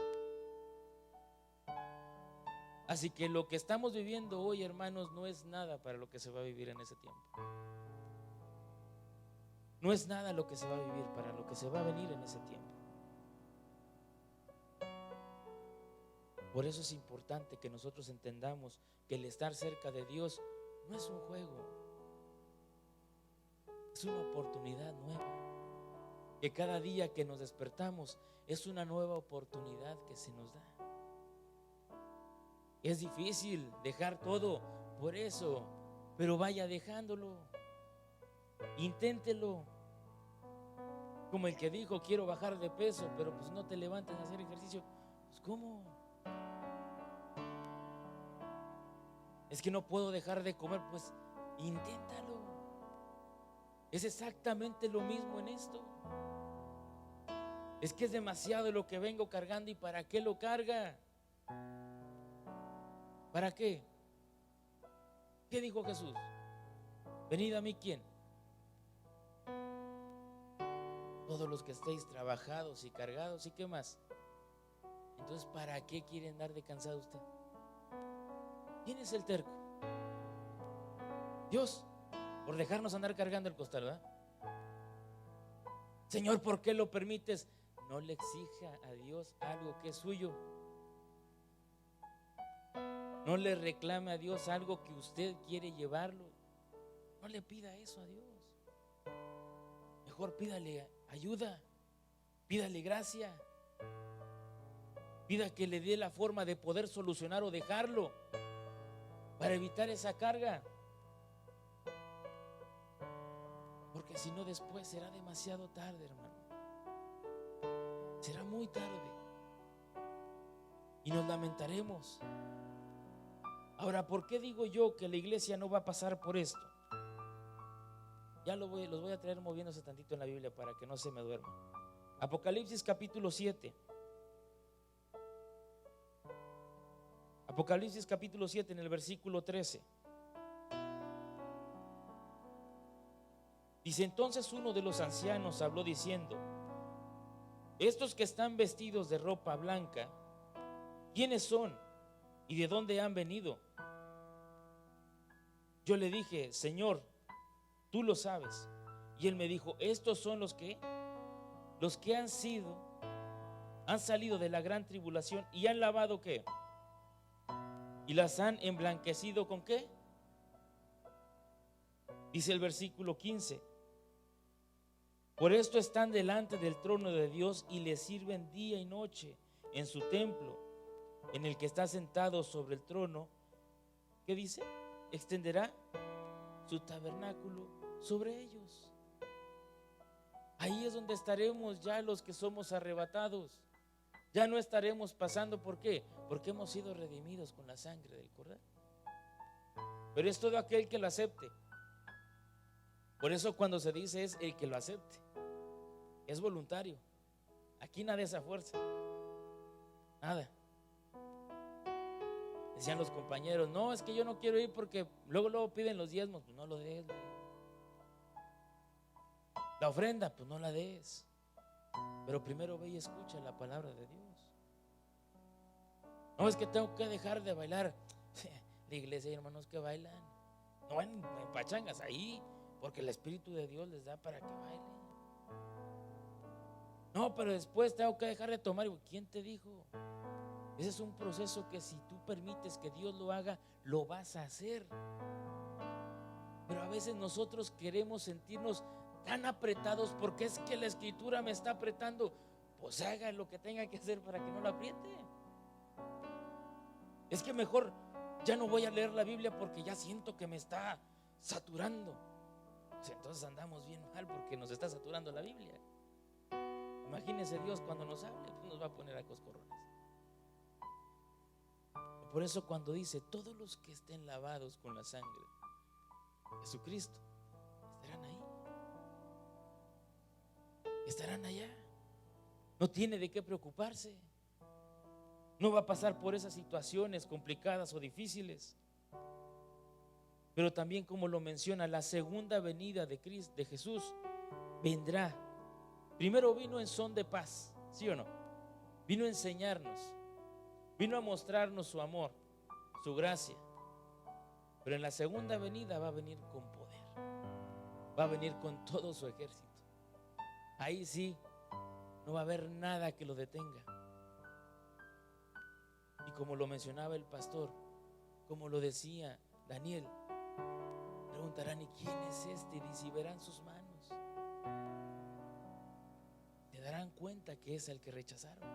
[SPEAKER 3] Así que lo que estamos viviendo hoy, hermanos, no es nada para lo que se va a vivir en ese tiempo. No es nada lo que se va a vivir para lo que se va a venir en ese tiempo. Por eso es importante que nosotros entendamos que el estar cerca de Dios no es un juego, es una oportunidad nueva. Que cada día que nos despertamos es una nueva oportunidad que se nos da. Es difícil dejar todo por eso, pero vaya dejándolo. Inténtelo. Como el que dijo, quiero bajar de peso, pero pues no te levantas a hacer ejercicio. Pues ¿cómo? Es que no puedo dejar de comer. Pues inténtalo. Es exactamente lo mismo en esto. Es que es demasiado lo que vengo cargando. ¿Y para qué lo carga? ¿Para qué? ¿Qué dijo Jesús? Venid a mí, ¿quién? Todos los que estéis trabajados y cargados. ¿Y qué más? Entonces, ¿para qué quiere andar de cansado usted? ¿Quién es el terco? Dios, por dejarnos andar cargando el costal, ¿verdad? Señor, ¿por qué lo permites? No le exija a Dios algo que es suyo. No le reclame a Dios algo que usted quiere llevarlo. No le pida eso a Dios. Mejor pídale ayuda, pídale gracia, pida que le dé la forma de poder solucionar o dejarlo para evitar esa carga. Porque si no, después será demasiado tarde, hermano. Será muy tarde y nos lamentaremos. Ahora, ¿por qué digo yo que la iglesia no va a pasar por esto? Ya los voy a traer moviéndose tantito en la Biblia para que no se me duerman. Apocalipsis capítulo 7. Apocalipsis capítulo 7 en el versículo 13. Dice: entonces uno de los ancianos habló diciendo: estos que están vestidos de ropa blanca, ¿quiénes son y de dónde han venido? Yo le dije: Señor, tú lo sabes. Y él me dijo: estos son los que han salido de la gran tribulación y han lavado ¿qué? Y las han emblanquecido ¿con qué? Dice el versículo 15: por esto están delante del trono de Dios y le sirven día y noche en su templo, en el que está sentado sobre el trono. ¿Qué dice? Extenderá su tabernáculo sobre ellos. Ahí es donde estaremos ya los que somos arrebatados. Ya no estaremos pasando. ¿Por qué? Porque hemos sido redimidos con la sangre del Cordero. Pero es todo aquel que lo acepte. Por eso cuando se dice es el que lo acepte. Es voluntario. Aquí nada es a fuerza. Nada. Decían los compañeros: no, es que yo no quiero ir porque luego piden los diezmos. Pues no lo des, güey. La ofrenda, pues no la des. Pero primero ve y escucha la palabra de Dios. No, es que tengo que dejar de bailar. La iglesia hay hermanos que bailan. No en pachangas ahí, porque el Espíritu de Dios les da para que bailen. No, pero después tengo que dejar de tomar. ¿Quién te dijo? Ese es un proceso que si tú permites que Dios lo haga, lo vas a hacer. Pero a veces nosotros queremos sentirnos tan apretados porque es que la Escritura me está apretando. Pues haga lo que tenga que hacer para que no lo apriete. Es que mejor ya no voy a leer la Biblia porque ya siento que me está saturando. Pues entonces andamos bien mal porque nos está saturando la Biblia. Imagínese Dios cuando nos hable, pues nos va a poner a coscorrones. Por eso cuando dice: todos los que estén lavados con la sangre de Jesucristo estarán ahí, estarán allá. No tiene de qué preocuparse. No va a pasar por esas situaciones complicadas o difíciles. Pero también, como lo menciona, la segunda venida de Cristo, de Jesús, vendrá. Primero vino en son de paz, ¿sí o no? Vino a enseñarnos, vino a mostrarnos su amor, su gracia. Pero en la segunda venida va a venir con poder, va a venir con todo su ejército. Ahí sí, no va a haber nada que lo detenga. Y como lo mencionaba el pastor, como lo decía Daniel, preguntarán: ¿y quién es este? Y verán sus manos. Se darán cuenta que es el que rechazaron.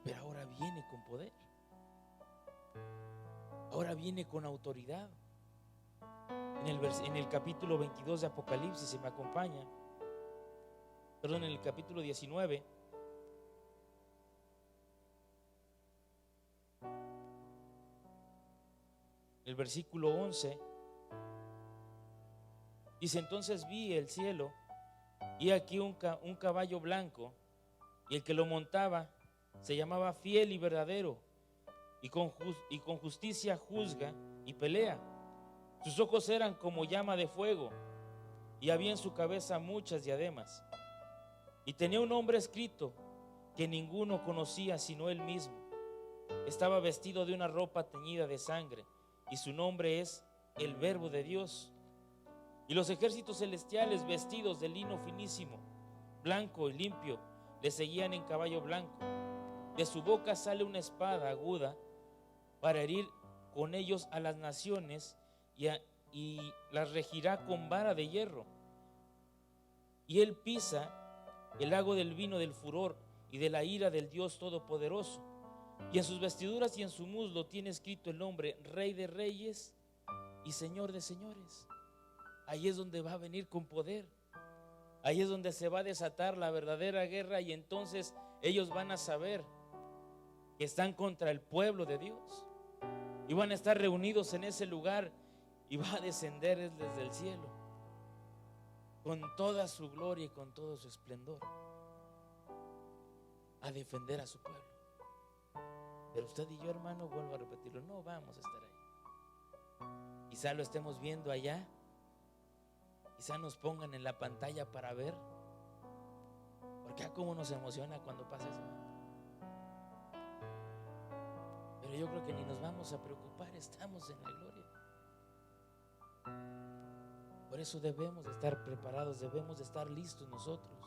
[SPEAKER 3] Pero ahora viene con poder. ahora viene con autoridad. En el capítulo 22 de Apocalipsis, si me acompaña, perdón, en el capítulo 19, el versículo 11, dice: entonces vi el cielo, y aquí un caballo blanco, y el que lo montaba se llamaba Fiel y Verdadero, y con justicia juzga y pelea. Sus ojos eran como llama de fuego, y había en su cabeza muchas diademas. Y tenía un nombre escrito que ninguno conocía sino él mismo. Estaba vestido de una ropa teñida de sangre, y su nombre es el Verbo de Dios. Y los ejércitos celestiales, vestidos de lino finísimo, blanco y limpio, le seguían en caballo blanco. De su boca sale una espada aguda para herir con ellos a las naciones, y las regirá con vara de hierro. Y él pisa el lago del vino del furor y de la ira del Dios Todopoderoso. Y en sus vestiduras y en su muslo tiene escrito el nombre Rey de Reyes y Señor de Señores. Ahí es donde va a venir con poder. Ahí es donde se va a desatar la verdadera guerra, y entonces ellos van a saber que están contra el pueblo de Dios, y van a estar reunidos en ese lugar, y va a descender desde el cielo con toda su gloria y con todo su esplendor a defender a su pueblo. Pero usted y yo, hermano, vuelvo a repetirlo, no vamos a estar ahí. Quizá lo estemos viendo allá, quizá nos pongan en la pantalla para ver, porque cómo nos emociona cuando pasa eso. Pero yo creo que ni nos vamos a preocupar, estamos en la gloria. Por eso debemos de estar preparados, debemos de estar listos nosotros.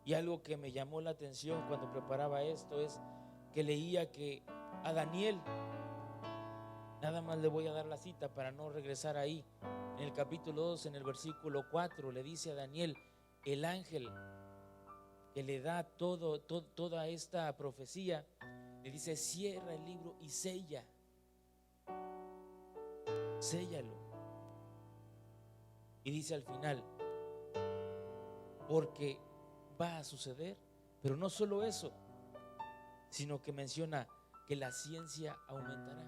[SPEAKER 3] Y algo que me llamó la atención cuando preparaba esto es que leía que a Daniel, nada más le voy a dar la cita para no regresar ahí, en el capítulo 2, en el versículo 4, le dice a Daniel, el ángel que le da toda esta profecía, le dice: cierra el libro y séllalo. Y dice al final, porque va a suceder. Pero no solo eso, sino que menciona que la ciencia aumentará.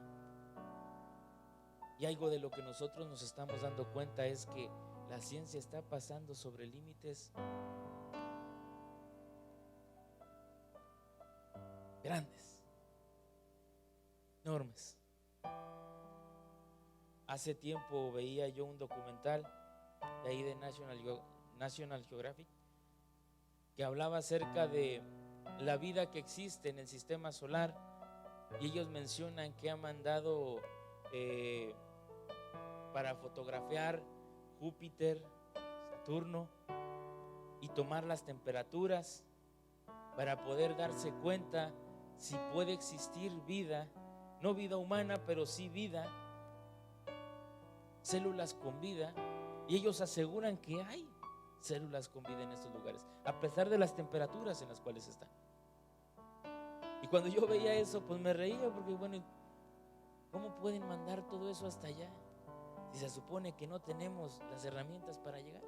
[SPEAKER 3] Y algo de lo que nosotros nos estamos dando cuenta es que la ciencia está pasando sobre límites grandes, enormes. Hace tiempo veía yo un documental de ahí de National Geographic, que hablaba acerca de la vida que existe en el sistema solar, y ellos mencionan que han mandado para fotografiar Júpiter, Saturno, y tomar las temperaturas para poder darse cuenta si puede existir vida, no vida humana, pero sí vida, células con vida. Y ellos aseguran que hay células con vida en estos lugares, a pesar de las temperaturas en las cuales están. Y cuando yo veía eso, pues me reía, porque bueno, ¿cómo pueden mandar todo eso hasta allá si se supone que no tenemos las herramientas para llegar?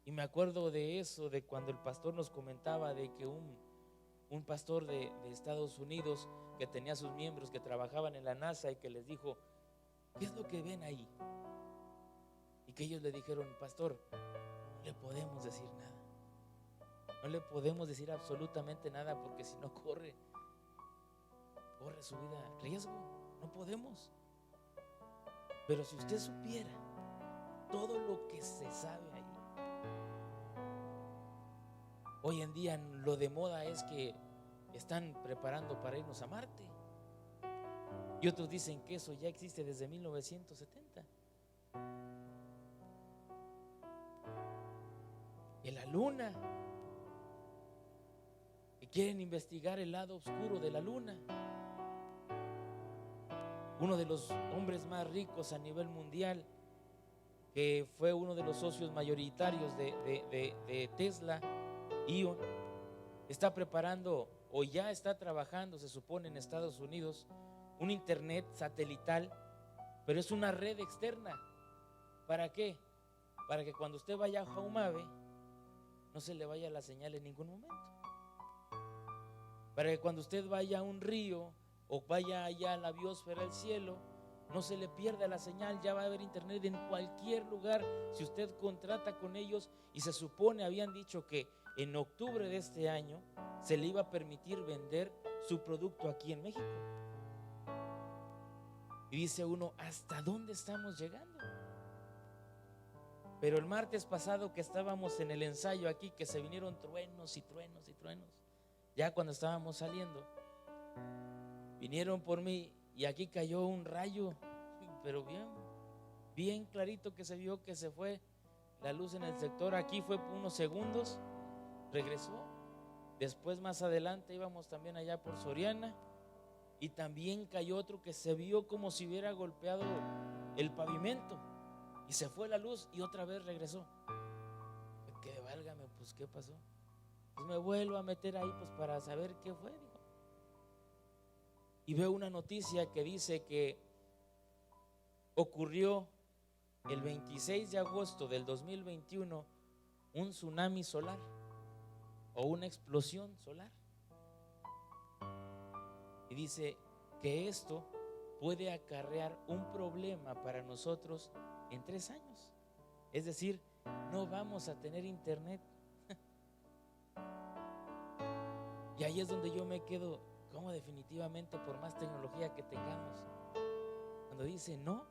[SPEAKER 3] Y me acuerdo de eso, de cuando el pastor nos comentaba de que un pastor de Estados Unidos, que tenía sus miembros que trabajaban en la NASA, y que les dijo: ¿qué es lo que ven ahí? Y que ellos le dijeron: pastor, no le podemos decir nada, no le podemos decir absolutamente nada, porque si no corre su vida riesgo, no podemos. Pero si usted supiera todo lo que se sabe ahí. Hoy en día lo de moda es que están preparando para irnos a Marte, y otros dicen que eso ya existe desde 1970. En la luna, que quieren investigar el lado oscuro de la luna. Uno de los hombres más ricos a nivel mundial, que fue uno de los socios mayoritarios de Tesla, Elon, está preparando o ya está trabajando, se supone, en Estados Unidos, un internet satelital, pero es una red externa. ¿Para qué? Para que cuando usted vaya a Jaumave no se le vaya la señal en ningún momento. Para que cuando usted vaya a un río o vaya allá a la biosfera del cielo, no se le pierda la señal. Ya va a haber internet en cualquier lugar si usted contrata con ellos. Y se supone, habían dicho que en octubre de este año se le iba a permitir vender su producto aquí en México. Y dice uno, ¿hasta dónde estamos llegando? Pero el martes pasado que estábamos en el ensayo aquí, que se vinieron truenos y truenos y truenos, ya cuando estábamos saliendo, vinieron por mí y aquí cayó un rayo, pero bien clarito, que se vio que se fue la luz en el sector. Aquí fue por unos segundos, regresó. Después más adelante íbamos también allá por Soriana y también cayó otro que se vio como si hubiera golpeado el pavimento y se fue la luz y otra vez regresó. Que válgame, pues ¿qué pasó? Pues me vuelvo a meter ahí pues para saber qué fue, digo. Y veo una noticia que dice que ocurrió el 26 de agosto del 2021 un tsunami solar o una explosión solar. Y dice que esto puede acarrear un problema para nosotros en 3 años. Es decir, no vamos a tener internet. Y ahí es donde yo me quedo, como definitivamente por más tecnología que tengamos, cuando dice no,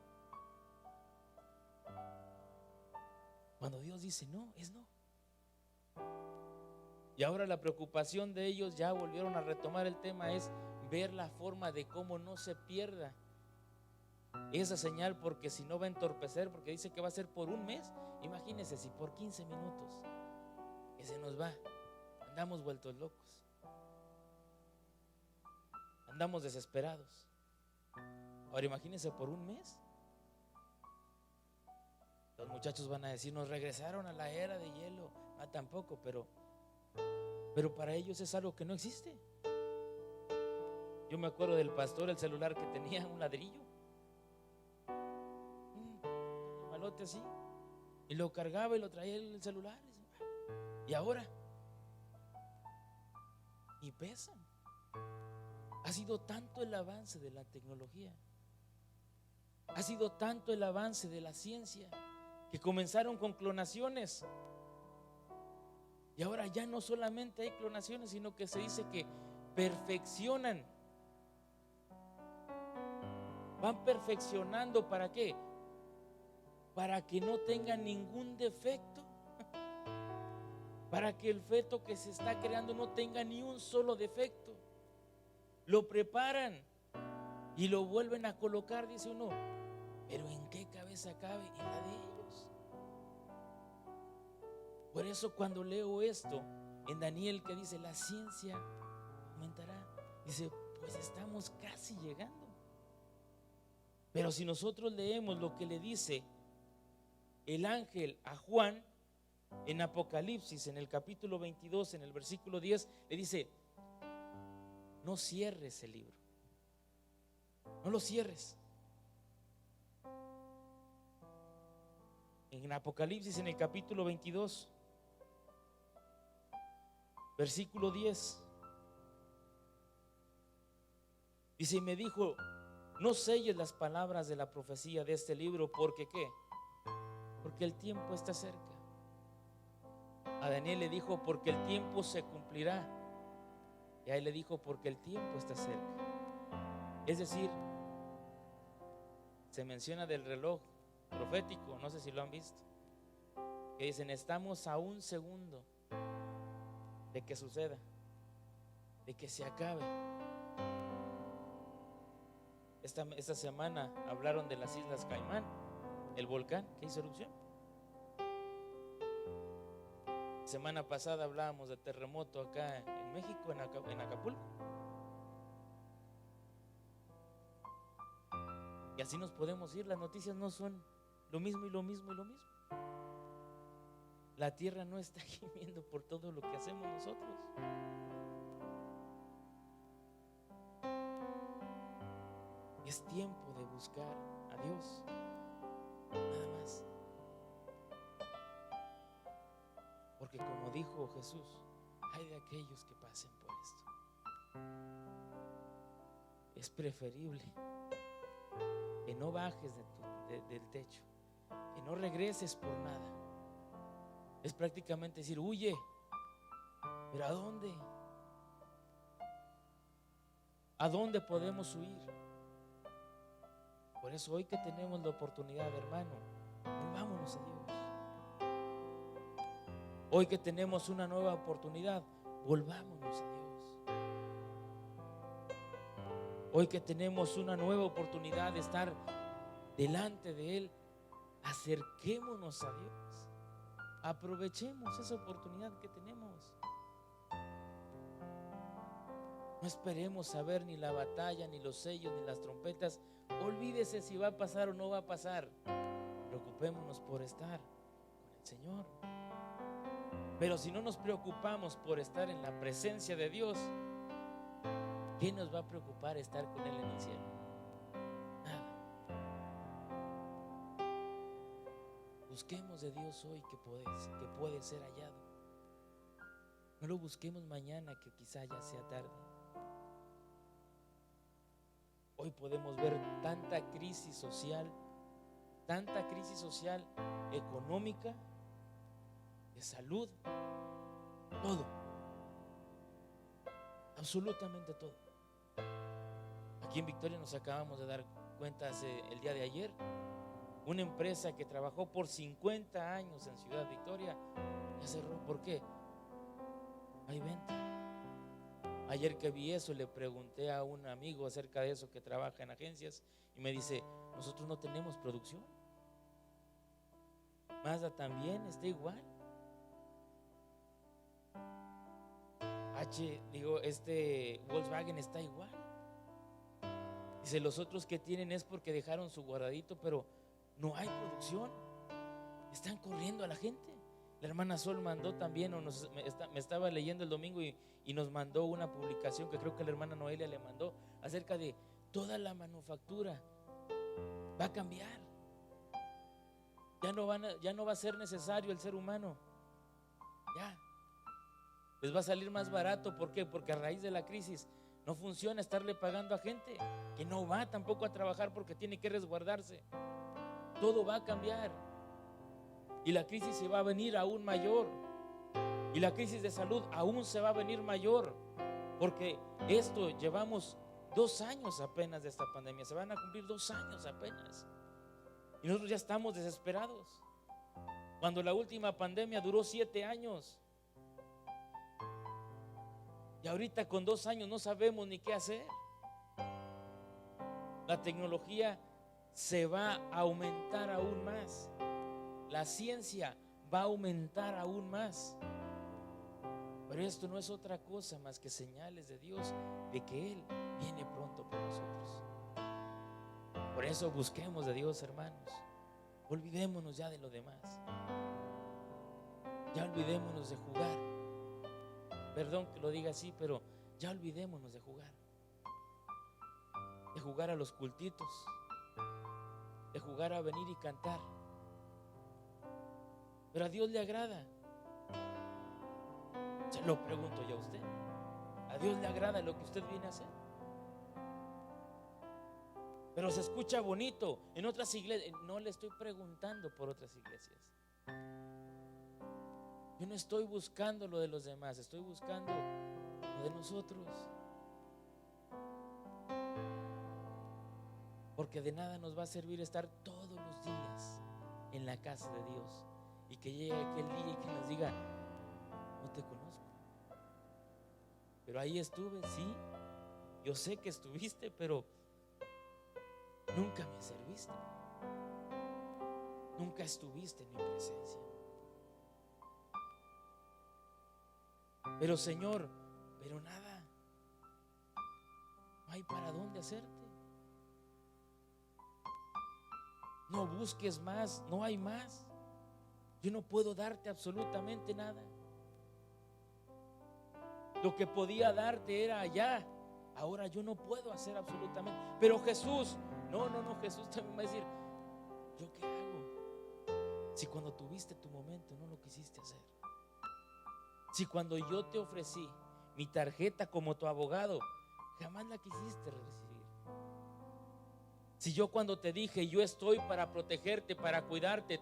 [SPEAKER 3] cuando Dios dice no, es no. Y ahora la preocupación de ellos, ya volvieron a retomar el tema, es ver la forma de cómo no se pierda esa señal, porque si no va a entorpecer, porque dice que va a ser por un mes. Imagínense si por 15 minutos que se nos va, andamos vueltos locos, andamos desesperados. Ahora imagínense por un mes. Los muchachos van a decir, nos regresaron a la era de hielo. Tampoco, pero para ellos es algo que no existe. Yo me acuerdo del pastor, el celular que tenía un ladrillo, un malote así, y lo cargaba y lo traía el celular. Y ahora, y pesan. Ha sido tanto el avance de la tecnología, ha sido tanto el avance de la ciencia, que comenzaron con clonaciones. Y ahora ya no solamente hay clonaciones, sino que se dice que perfeccionan. Van perfeccionando, ¿para qué? Para que no tenga ningún defecto. Para que el feto que se está creando no tenga ni un solo defecto. Lo preparan y lo vuelven a colocar, dice uno, pero ¿en qué cabeza cabe? En la de ellos. Por eso cuando leo esto en Daniel, que dice la ciencia aumentará, dice, pues estamos casi llegando. Pero si nosotros leemos lo que le dice el ángel a Juan en Apocalipsis, en el capítulo 22, en el versículo 10, le dice, no cierres el libro, no lo cierres. En Apocalipsis, en el capítulo 22, versículo 10, dice, y me dijo, no selles las palabras de la profecía de este libro, porque ¿qué? Porque el tiempo está cerca. A Daniel le dijo, porque el tiempo se cumplirá. Y a él le dijo, porque el tiempo está cerca. Es decir, se menciona del reloj profético, no sé si lo han visto, que dicen, estamos a un segundo de que suceda, de que se acabe. Esta semana hablaron de las Islas Caimán, el volcán que hizo erupción. Semana pasada hablábamos de terremoto acá en México, en Acapulco. Y así nos podemos ir, las noticias no son lo mismo y lo mismo y lo mismo. La tierra no está gimiendo por todo lo que hacemos nosotros. Es tiempo de buscar a Dios, nada más. Porque como dijo Jesús, hay de aquellos que pasen por esto. Es preferible que no bajes del techo, que no regreses por nada. Es prácticamente decir, huye. ¿Pero a dónde? ¿A dónde podemos huir? Por eso hoy que tenemos la oportunidad, hermano, volvámonos a Dios. Hoy que tenemos una nueva oportunidad, volvámonos a Dios. Hoy que tenemos una nueva oportunidad de estar delante de Él, acerquémonos a Dios. Aprovechemos esa oportunidad que tenemos. No esperemos a ver ni la batalla, ni los sellos, ni las trompetas. Olvídese si va a pasar o no va a pasar. Preocupémonos por estar con el Señor. Pero si no nos preocupamos por estar en la presencia de Dios, ¿qué nos va a preocupar estar con Él en el cielo? Nada. Busquemos de Dios hoy que puede ser hallado. No lo busquemos mañana, que quizá ya sea tarde. Hoy podemos ver tanta crisis social, económica, de salud, todo, absolutamente todo. Aquí en Victoria nos acabamos de dar cuenta el día de ayer, una empresa que trabajó por 50 años en Ciudad Victoria ya cerró. ¿Por qué? No hay venta. Ayer que vi eso, le pregunté a un amigo acerca de eso, que trabaja en agencias, y me dice, nosotros no tenemos producción. Mazda también está igual. Volkswagen está igual. Dice, los otros que tienen es porque dejaron su guardadito, pero no hay producción. Están corriendo a la gente. La hermana Sol mandó también, me estaba leyendo el domingo y nos mandó una publicación que creo que la hermana Noelia le mandó, acerca de toda la manufactura va a cambiar. Ya no va a ser necesario el ser humano. Ya les va a salir más barato. ¿Por qué? Porque a raíz de la crisis no funciona estarle pagando a gente que no va tampoco a trabajar porque tiene que resguardarse. Todo va a cambiar. Y la crisis se va a venir aún mayor. Y la crisis de salud aún se va a venir mayor. Porque llevamos 2 años apenas de esta pandemia. Se van a cumplir 2 años apenas. Y nosotros ya estamos desesperados. Cuando la última pandemia duró 7 años. Y ahorita con 2 años no sabemos ni qué hacer. La tecnología se va a aumentar aún más. La ciencia va a aumentar aún más. Pero esto no es otra cosa más que señales de Dios de que Él viene pronto por nosotros. Por eso busquemos de Dios, hermanos. Olvidémonos ya de lo demás. Ya olvidémonos de jugar. Perdón que lo diga así, pero ya olvidémonos de jugar. De jugar a los cultitos. De jugar a venir y cantar. Pero a Dios le agrada. Se lo pregunto yo a usted. ¿A Dios le agrada lo que usted viene a hacer? Pero se escucha bonito en otras iglesias. No le estoy preguntando por otras iglesias. Yo no estoy buscando lo de los demás, estoy buscando lo de nosotros. Porque de nada nos va a servir estar todos los días en la casa de Dios y que llegue aquel día y que nos diga, no te conozco, pero ahí estuve. Sí, yo sé que estuviste, pero nunca me serviste, nunca estuviste en mi presencia. Pero Señor, pero nada, no hay para dónde hacerte. No busques más, no hay más. Yo no puedo darte absolutamente nada. Lo que podía darte era allá, ahora yo no puedo hacer absolutamente. Pero Jesús, no, Jesús también va a decir, ¿yo qué hago? Si cuando tuviste tu momento no lo quisiste hacer. Si cuando yo te ofrecí mi tarjeta como tu abogado, jamás la quisiste recibir. Si yo cuando te dije, yo estoy para protegerte, para cuidarte,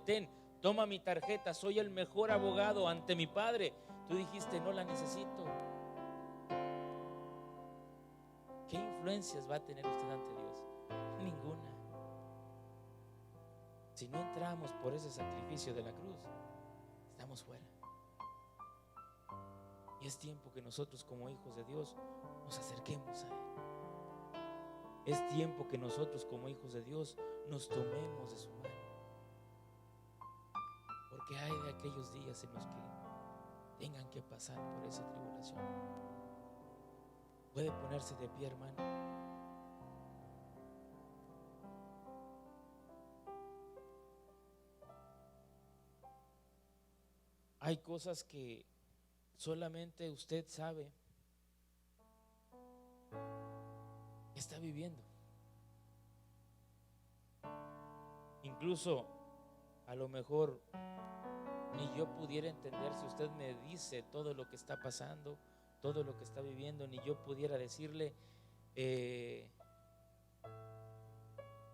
[SPEAKER 3] toma mi tarjeta, soy el mejor abogado ante mi Padre, tú dijiste, no la necesito. ¿Qué influencias va a tener usted ante Dios? Ninguna. Si no entramos por ese sacrificio de la cruz, estamos fuera. Y es tiempo que nosotros como hijos de Dios nos acerquemos a Él. Es tiempo que nosotros como hijos de Dios nos tomemos de su mano. Porque hay de aquellos días en los que tengan que pasar por esa tribulación. Puede ponerse de pie, hermano. Hay cosas que solamente usted sabe que está viviendo. Incluso a lo mejor ni yo pudiera entender si usted me dice todo lo que está pasando, todo lo que está viviendo, ni yo pudiera decirle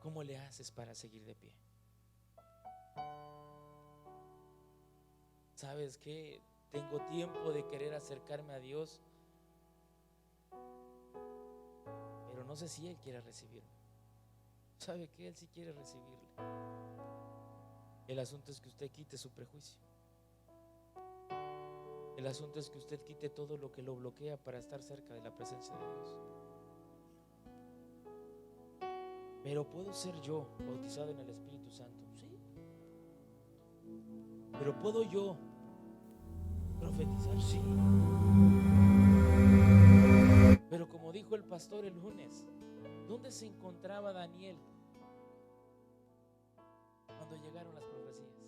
[SPEAKER 3] ¿cómo le haces para seguir de pie? ¿Sabes qué? Tengo tiempo de querer acercarme a Dios, pero no sé si Él quiere recibirme. ¿Sabe qué? Él sí quiere recibirle. El asunto es que usted quite su prejuicio. El asunto es que usted quite todo lo que lo bloquea para estar cerca de la presencia de Dios. Pero ¿puedo ser yo bautizado en el Espíritu Santo? Sí. Pero ¿puedo yo profetizar? Sí. Pero como dijo el pastor el lunes, ¿dónde se encontraba Daniel cuando llegaron las profecías?